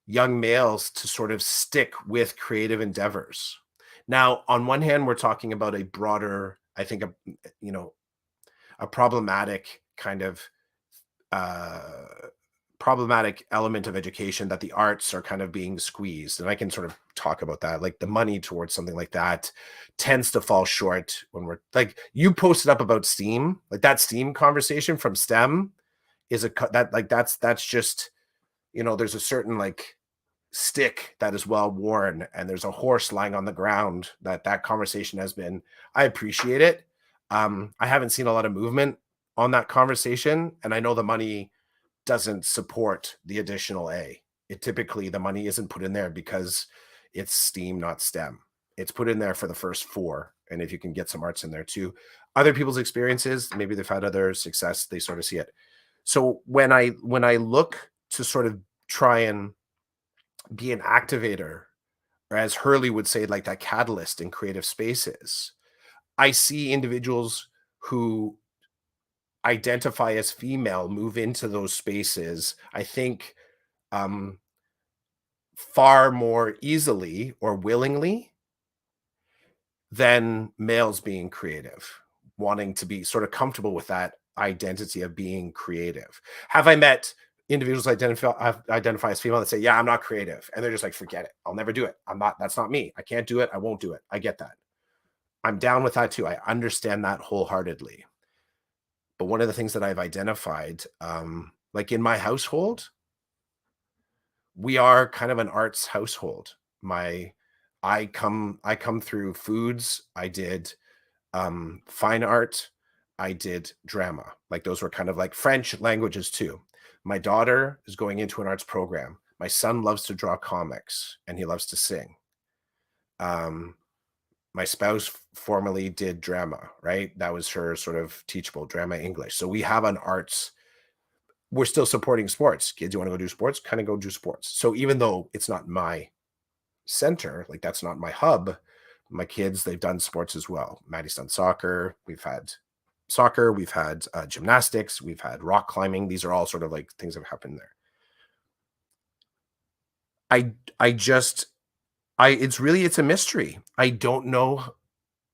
young males to sort of stick with creative endeavors. Now, on one hand, we're talking about a broader, I think, you know, a kind of uh, problematic element of education, that the arts are kind of being squeezed. And I can sort of talk about that. Like the money towards something like that tends to fall short when we're like, you posted up about STEAM, like that STEAM conversation from STEM is that's just, there's a certain like stick that is well worn and there's a horse lying on the ground. That conversation has been, I appreciate it. I haven't seen a lot of movement on that conversation, and I know the money doesn't support the additional A. It typically, the money isn't put in there because it's STEAM, not STEM. It's put in there for the first four, and if you can get some arts in there too. Other people's experiences, maybe they've had other success, they sort of see it. So when I look to sort of try and be an activator, or as Hurley would say, like that catalyst in creative spaces, I see individuals who identify as female move into those spaces, I think, um, far more easily or willingly than males being creative, wanting to be sort of comfortable with that identity of being creative. Have I met individuals identify as female that say, "Yeah, I'm not creative," and they're just like, "Forget it. I'll never do it. I'm not. That's not me. I can't do it. I won't do it." I get that. I'm down with that too. I understand that wholeheartedly. But one of the things that I've identified, like in my household, we are kind of an arts household. My I come through foods. I did fine art. I did drama. Like those were kind of like French languages too. My daughter is going into an arts program. My son loves to draw comics and he loves to sing. Um, my spouse formerly did drama, right? That was her sort of teachable drama English. So we have an arts. We're still supporting sports. Kids, you want to go do sports? Kind of go do sports. So even though it's not my center, like that's not my hub, my kids, they've done sports as well. Maddie's done soccer. We've had soccer. We've had gymnastics. We've had rock climbing. These are all sort of like things that have happened there. I just it's a mystery. I don't know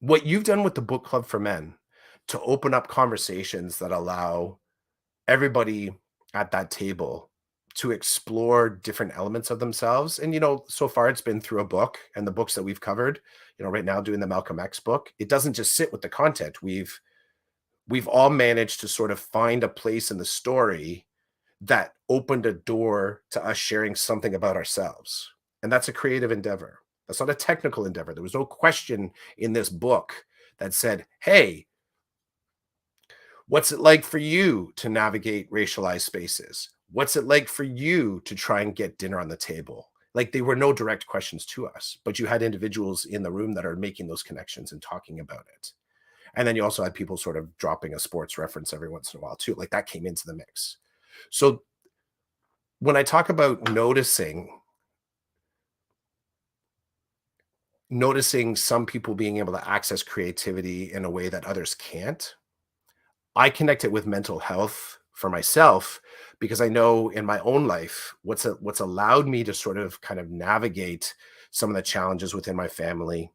what you've done with the book club for men to open up conversations that allow everybody at that table to explore different elements of themselves. And so far it's been through a book, and the books that we've covered, right now doing the Malcolm X book, it doesn't just sit with the content. We've all managed to sort of find a place in the story that opened a door to us sharing something about ourselves. And that's a creative endeavor. That's not a technical endeavor. There was no question in this book that said, "Hey, what's it like for you to navigate racialized spaces? What's it like for you to try and get dinner on the table?" Like, they were no direct questions to us, but you had individuals in the room that are making those connections and talking about it. And then you also had people sort of dropping a sports reference every once in a while too. Like that came into the mix. So when I talk about noticing some people being able to access creativity in a way that others can't, I connect it with mental health for myself, because I know in my own life what's allowed me to sort of kind of navigate some of the challenges within my family,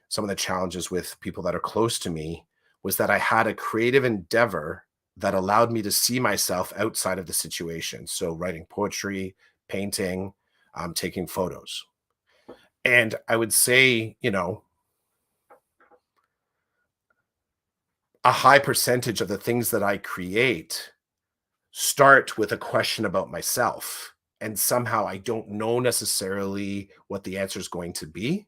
some of the challenges with people that are close to me, was that I had a creative endeavor that allowed me to see myself outside of the situation. So writing poetry, painting, taking photos. And I would say, a high percentage of the things that I create start with a question about myself. And somehow I don't know necessarily what the answer is going to be,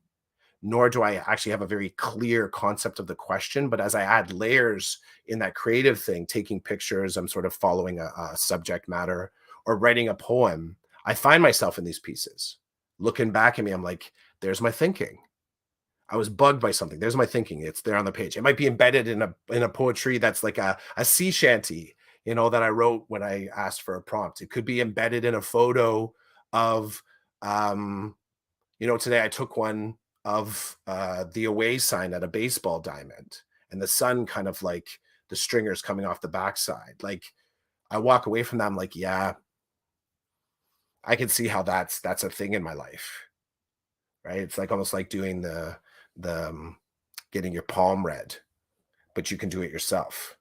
nor do I actually have a very clear concept of the question. But as I add layers in that creative thing, taking pictures, I'm sort of following a subject matter, or writing a poem, I find myself in these pieces. Looking back at me, I'm like, there's my thinking. I was bugged by something. There's my thinking. It's there on the page. It might be embedded in a poetry that's like a sea shanty, that I wrote when I asked for a prompt. It could be embedded in a photo of, um, today I took one of the away sign at a baseball diamond, and the sun kind of like the stringers coming off the backside. Like, I walk away from that, I'm like, yeah, I can see how that's a thing in my life, right? It's like almost like doing the getting your palm read, but you can do it yourself,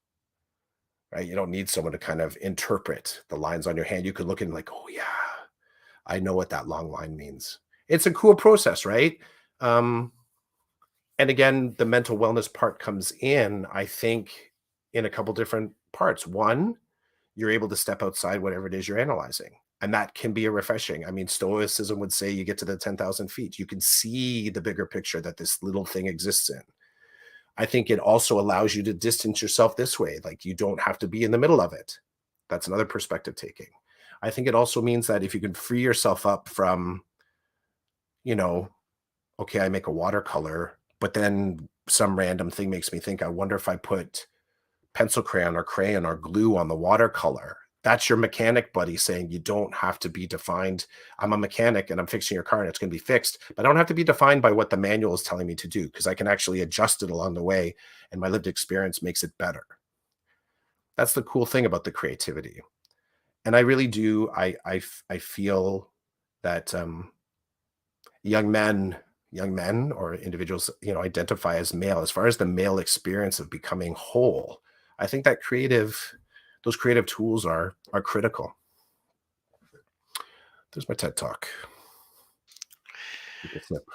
right? You don't need someone to kind of interpret the lines on your hand. You could look and like, oh yeah, I know what that long line means. It's a cool process, right? Um, and again, the mental wellness part comes in, I think, in a couple different parts. One, you're able to step outside whatever it is you're analyzing. And that can be a refreshing. I mean, Stoicism would say you get to the 10,000 feet. You can see the bigger picture that this little thing exists in. I think it also allows you to distance yourself this way. Like, you don't have to be in the middle of it. That's another perspective taking. I think it also means that if you can free yourself up from, you know, okay, I make a watercolor, but then some random thing makes me think, I wonder if I put pencil crayon or glue on the watercolor. That's your mechanic buddy saying you don't have to be defined. I'm a mechanic and I'm fixing your car and it's going to be fixed, but I don't have to be defined by what the manual is telling me to do, because I can actually adjust it along the way, and my lived experience makes it better. That's the cool thing about the creativity. And I really do. I feel that young men or individuals, identify as male, as far as the male experience of becoming whole, I think that those creative tools are critical. There's my TED talk. You can snip.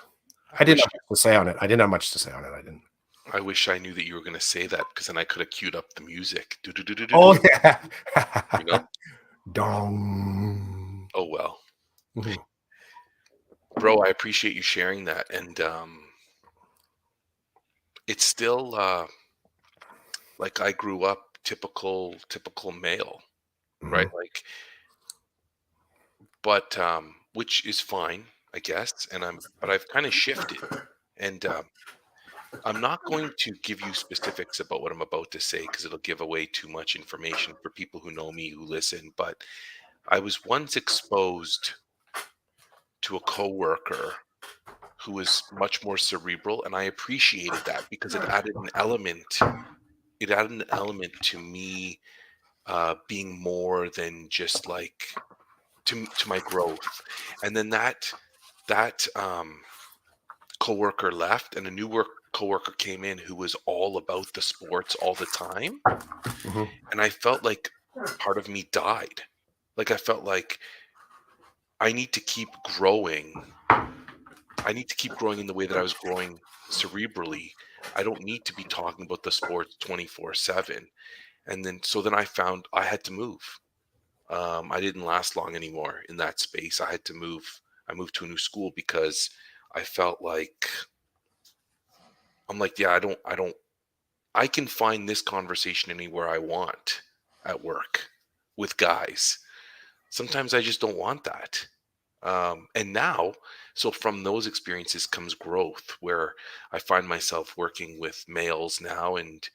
I I didn't wish have much to say on it. I didn't have much to say on it. I didn't. I wish I knew that you were going to say that, because then I could have queued up the music. Do do do do do Oh do. yeah. You know? Dong. Oh well, Mhm. bro. I appreciate you sharing that, and it's still like I grew up typical male, right? Mhm. Like, but which is fine, I guess. But I've kind of shifted, and I'm not going to give you specifics about what I'm about to say because it'll give away too much information for people who know me who listen. But I was once exposed to a coworker who was much more cerebral, and I appreciated that because it added an element. It added an element to me being more than just like to my growth. And then that coworker left, and a new work coworker came in who was all about the sports all the time, Mhm. and I felt like part of me died. Like, I felt like I need to keep growing. I need to keep growing in the way that I was growing cerebrally. I don't need to be talking about the sports 24/7. And then I found I had to move. I didn't last long anymore in that space. I had to move. I moved to a new school because I felt like I'm like, yeah, I can find this conversation anywhere I want at work with guys. Sometimes I just don't want that. And now, so from those experiences comes growth, where I find myself working with males now, and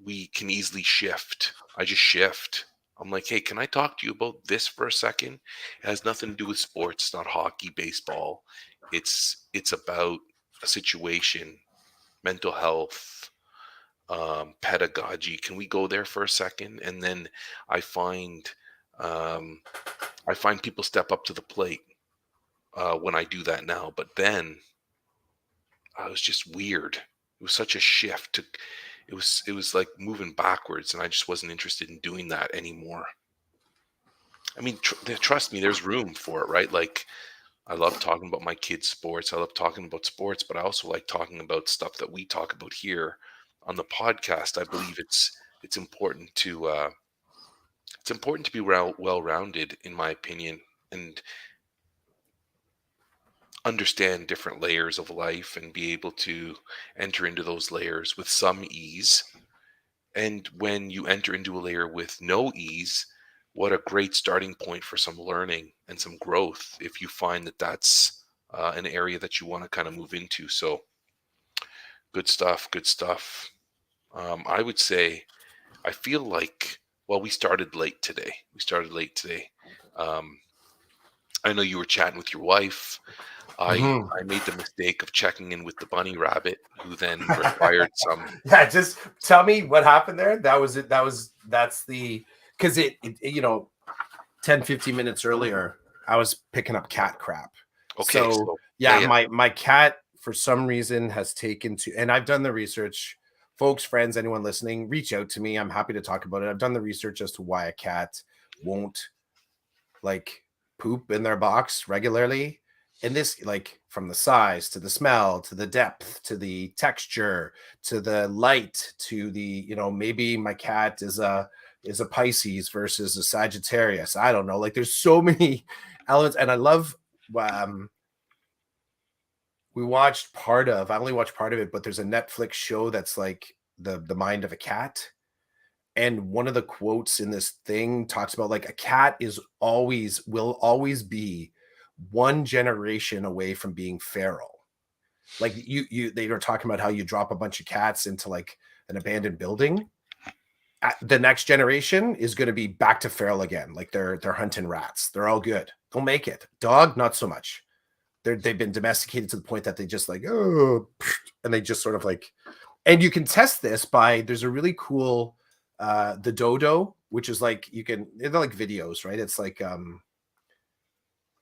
we can easily shift. I just shift. I'm like, hey, can I talk to you about this for a second? It has nothing to do with sports. It's not hockey, baseball. It's about a situation, mental health, pedagogy. Can we go there for a second? And then I find um, I find people step up to the plate when I do that now. But then it was just weird. It was such a shift to it was like moving backwards, and I just wasn't interested in doing that anymore. I mean, trust me, there's room for it, right? Like, I love talking about my kids' sports. I love talking about sports, but I also like talking about stuff that we talk about here on the podcast. I believe it's important to be well-rounded, in my opinion, and understand different layers of life and be able to enter into those layers with some ease. And when you enter into a layer with no ease, what a great starting point for some learning and some growth if you find that that's an area that you want to kind of move into. So, good stuff, good stuff. I would say I feel like Well, we started late today. We started late today. Um, I know you were chatting with your wife. Mhm. I made the mistake of checking in with the bunny rabbit, who then required some. Yeah, just tell me what happened there. That was it. That's the because 10, 15 minutes earlier, I was picking up cat crap. Okay, So so yeah, yeah, yeah. my cat for some reason has taken to, and I've done the research. Folks, friends, anyone listening, reach out to me. I'm happy to talk about it. I've done the research as to why a cat won't like poop in their box regularly. And this, like, from the size to the smell to the depth to the texture to the light to the, maybe my cat is a Pisces versus a Sagittarius. I don't know. Like, there's so many elements, and I love. Um, we watched part of. I only watched part of it, but there's a Netflix show that's like the mind of a cat, and one of the quotes in this thing talks about like a cat will always be one generation away from being feral. Like they were talking about how you drop a bunch of cats into like an abandoned building. The next generation is going to be back to feral again. Like they're hunting rats. They're all good. They'll make it. Dog, not so much. They've been domesticated to the point that they just like, oh, and they just sort of like, and you can test this by, there's a really cool the dodo, which is like, they're like videos, right?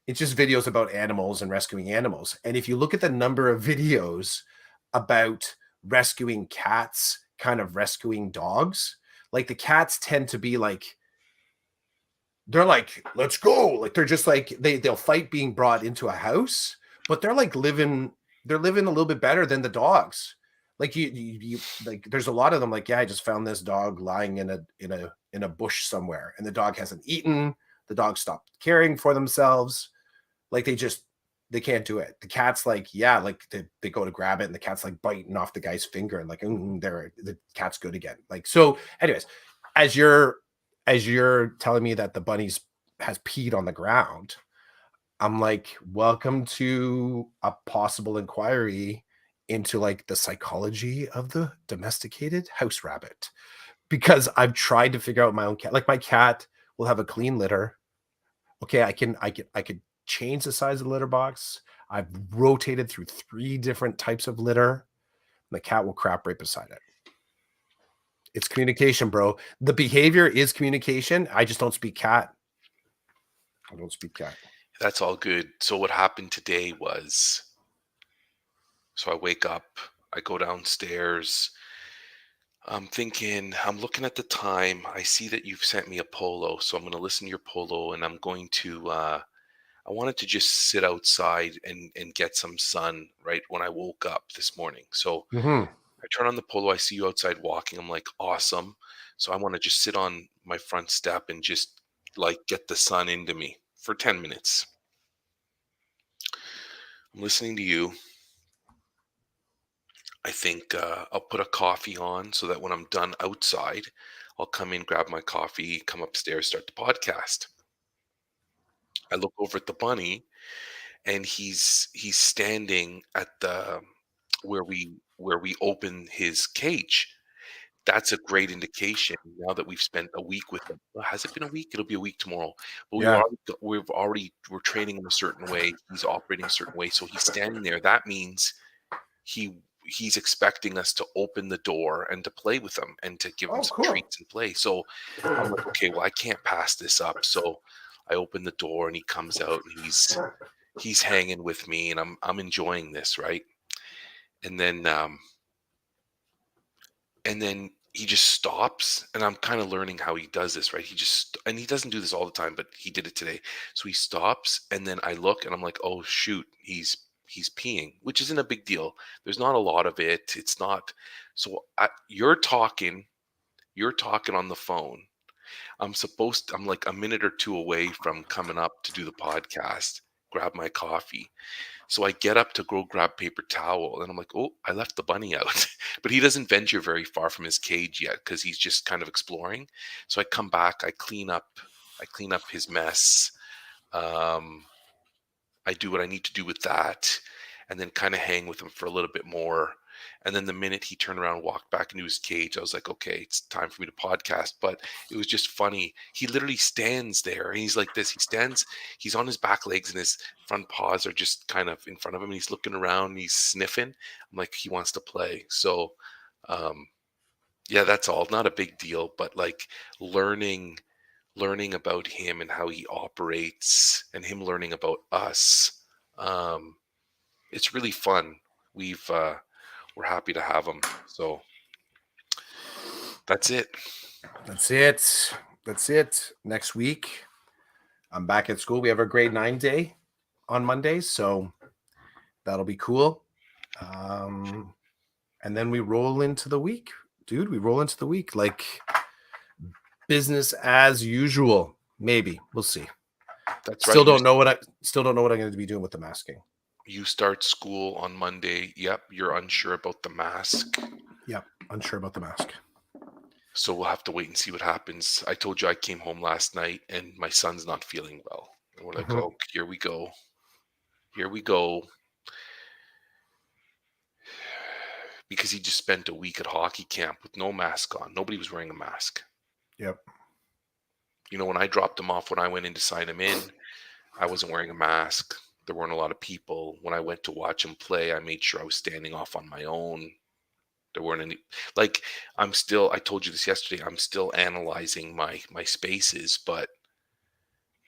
It's just videos about animals and rescuing animals. And if you look at the number of videos about rescuing cats, kind of rescuing dogs, like the cats tend to be like, they're like, let's go. Like they're just like they'll fight being brought into a house, but they're living a little bit better than the dogs. Like you like there's a lot of them like, yeah, I just found this dog lying in a bush somewhere, and the dog hasn't eaten, the dog stopped caring for themselves. Like they can't do it. The cat's like, yeah, like they go to grab it, and the cat's like biting off the guy's finger, and like, the cat's good again. Like, so anyways, as you're telling me that the bunny's has peed on the ground, I'm like, welcome to a possible inquiry into like the psychology of the domesticated house rabbit. Because I've tried to figure out my own cat. Like my cat will have a clean litter. Okay, I could change the size of the litter box. I've rotated through 3 different types of litter. The cat will crap right beside it. It's communication, bro. The behavior is communication. I just don't speak cat. I don't speak cat. That's all good. So what happened today was, so I wake up, I go downstairs. I'm thinking, I'm looking at the time. I see that you've sent me a polo, so I'm going to listen to your polo, and I'm going to. I wanted to just sit outside and get some sun right when I woke up this morning. So Mhm. I turn on the polo. I see you outside walking. I'm like, awesome. So I want to just sit on my front step and just like get the sun into me for 10 minutes. I'm listening to you. I think I'll put a coffee on so that when I'm done outside, I'll come in, grab my coffee, come upstairs, start the podcast. I look over at the bunny, and he's standing at the where we open his cage. That's a great indication now that we've spent a week with him. Well, has it been a week? It'll be a week tomorrow. But Yeah. we're training him a certain way. He's operating a certain way. So he's standing there. That means he he's expecting us to open the door and to play with him and to give him Oh, some cool. treats and play. So I'm like, okay, well, I can't pass this up. So I open the door, and he comes out, and he's hanging with me, and I'm enjoying this, right? And then he just stops, and I'm kind of learning how he does this, right? And he doesn't do this all the time, but he did it today. So he stops, and then I look, and I'm like, oh shoot, he's peeing, which isn't a big deal. There's not a lot of it. It's not. So you're talking on the phone. I'm like a minute or two away from coming up to do the podcast, grab my coffee. So I get up to go grab paper towel, and I'm like, oh, I left the bunny out. But he doesn't venture very far from his cage yet because he's just kind of exploring. So I come back, I clean up his mess. Um, I do what I need to do with that, and then kind of hang with him for a little bit more. And then the minute he turned around and walked back into his cage, I was like, okay, it's time for me to podcast. But it was just funny. He literally stands there and he's like this. He stands, he's on his back legs and his front paws are just kind of in front of him. And he's looking around and he's sniffing. I'm like, he wants to play. So, um, yeah, that's all. Not a big deal, but like learning about him and how he operates and him learning about us. Um, it's really fun. We're happy to have him. So that's it. That's it. That's it. Next week, I'm back at school. We have our grade 9 day on Mondays, so that'll be cool. And then we roll into the week, dude. We roll into the week like business as usual. Maybe we'll see. That's right. Still don't know what I'm going to be doing with the masking. You start school on Monday. Yep, you're unsure about the mask. Yep, unsure about the mask. So we'll have to wait and see what happens. I told you I came home last night and my son's not feeling well. And we're like, oh, here we go. Here we go. Because he just spent a week at hockey camp with no mask on. Nobody was wearing a mask. Yep. You know, when I dropped him off, when I went in to sign him in, I wasn't wearing a mask. There weren't a lot of people. When I went to watch him play, I made sure I was standing off on my own. There weren't any, like, I told you this yesterday, I'm still analyzing my spaces, but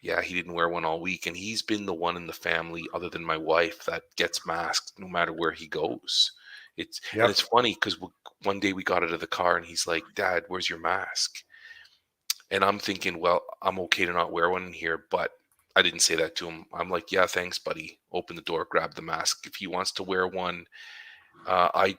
yeah, he didn't wear one all week. And he's been the one in the family, other than my wife, that gets masked no matter where he goes. And it's funny because one day we got out of the car and he's like, Dad, where's your mask? And I'm thinking, well, I'm okay to not wear one in here, but I didn't say that to him. I'm like, yeah, thanks, buddy. Open the door, grab the mask. If he wants to wear one, I'm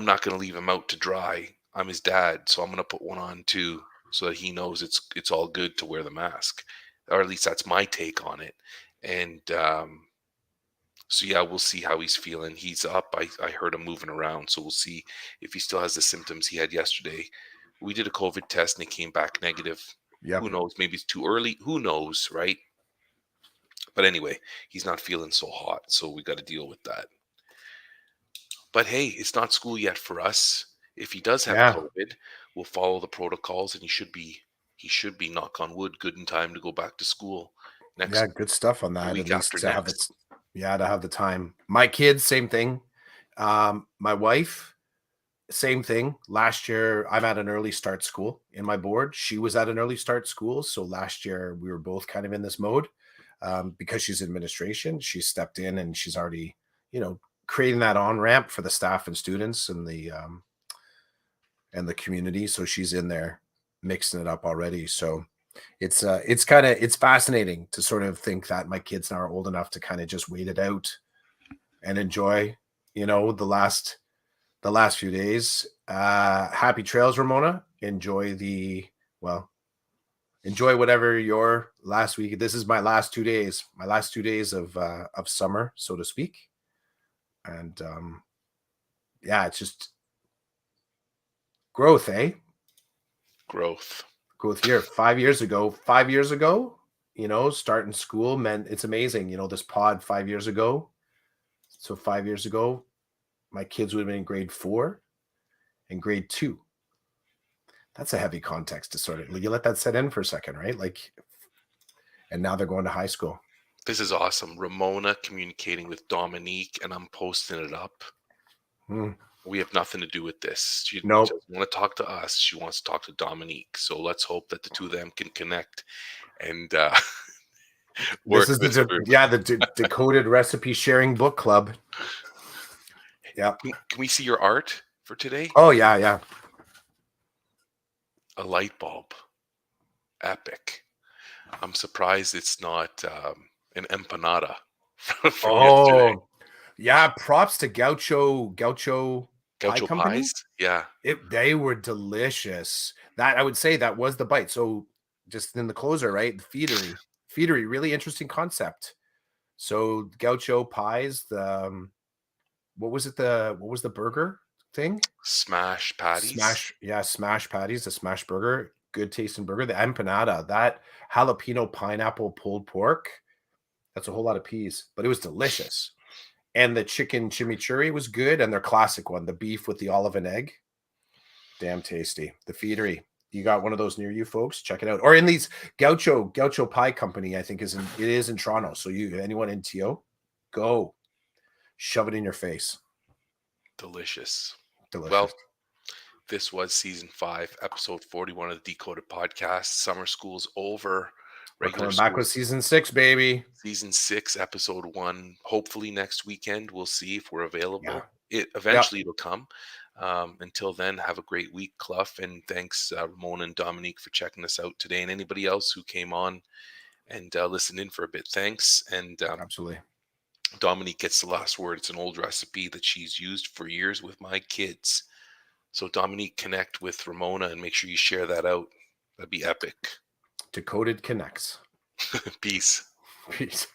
not going to leave him out to dry. I'm his dad, so I'm going to put one on too, so that he knows it's all good to wear the mask, or at least that's my take on it. And so yeah, we'll see how he's feeling. He's up. I heard him moving around, so we'll see if he still has the symptoms he had yesterday. We did a COVID test and it came back negative. Yep. Who knows? Maybe it's too early. Who knows, right? But anyway, he's not feeling so hot, so we got to deal with that. But hey, it's not school yet for us. If he does have COVID, we'll follow the protocols, and he should be, knock on wood, good in time to go back to school next. Yeah, good stuff on that. Week At least after to have it. next. Yeah, to have the time. My kids, same thing. My wife, same thing. Last year, I'm at an early start school in my board. She was at an early start school. So last year, we were both kind of in this mode. Because she's administration, she stepped in and she's already, creating that on-ramp for the staff and students and the community. So she's in there mixing it up already. So it's fascinating to sort of think that my kids now are old enough to kind of just wait it out and enjoy, the last few days. Happy trails, Ramona. Enjoy whatever your last week. This is my last 2 days, of summer, so to speak. And yeah, it's just growth, eh? Growth here. 5 years ago, starting school meant, it's amazing. This pod 5 years ago. So 5 years ago, my kids would have been in grade 4 and grade 2. That's a heavy context to sort of, you let that set in for a second, right? Like, and now they're going to high school. This is awesome. Ramona communicating with Dominique, and I'm posting it up. We have nothing to do with this. She doesn't want to talk to us. She wants to talk to Dominique. So let's hope that the two of them can connect and work this is this through. the Decoded Recipe Sharing Book Club. Yeah. Can we see your art for today? Oh, yeah. A light bulb. Epic. I'm surprised it's not an empanada from yesterday. Yeah, props to Gaucho Pie Company. Pies? Yeah. They were delicious. That, I would say, that was the bite. So just in the closer, right? The feedery, really interesting concept. So Gaucho pies, what was the burger thing? Smash patties. Smash patties, the smash burger. Good tasting burger. The empanada, that jalapeno pineapple pulled pork. That's a whole lot of peas, but it was delicious. And the chicken chimichurri was good, and their classic one, the beef with the olive and egg, damn tasty. The Feedery. You got one of those near you, folks? Check it out. Or in these Gaucho Pie Company, I think it is in Toronto. So anyone in TO, go shove it in your face. Delicious. Delicious. Well, this was season 5, episode 41 of the Decoded Podcast. Summer school's over. We're Regular coming back school with season 6, baby. season 6, episode 1. Hopefully next weekend. We'll see if we're Yeah. available. It Yep. eventually it'll come. Until then, have a great week, Clough, and thanks Ramona and Dominique for checking us out today, and anybody else who came on and listened in for a bit. Thanks. And Absolutely. Dominique gets the last word. It's an old recipe that she's used for years with my kids. So Dominique, connect with Ramona and make sure you share that out. That'd be epic. Decoded Connects. Peace. Peace.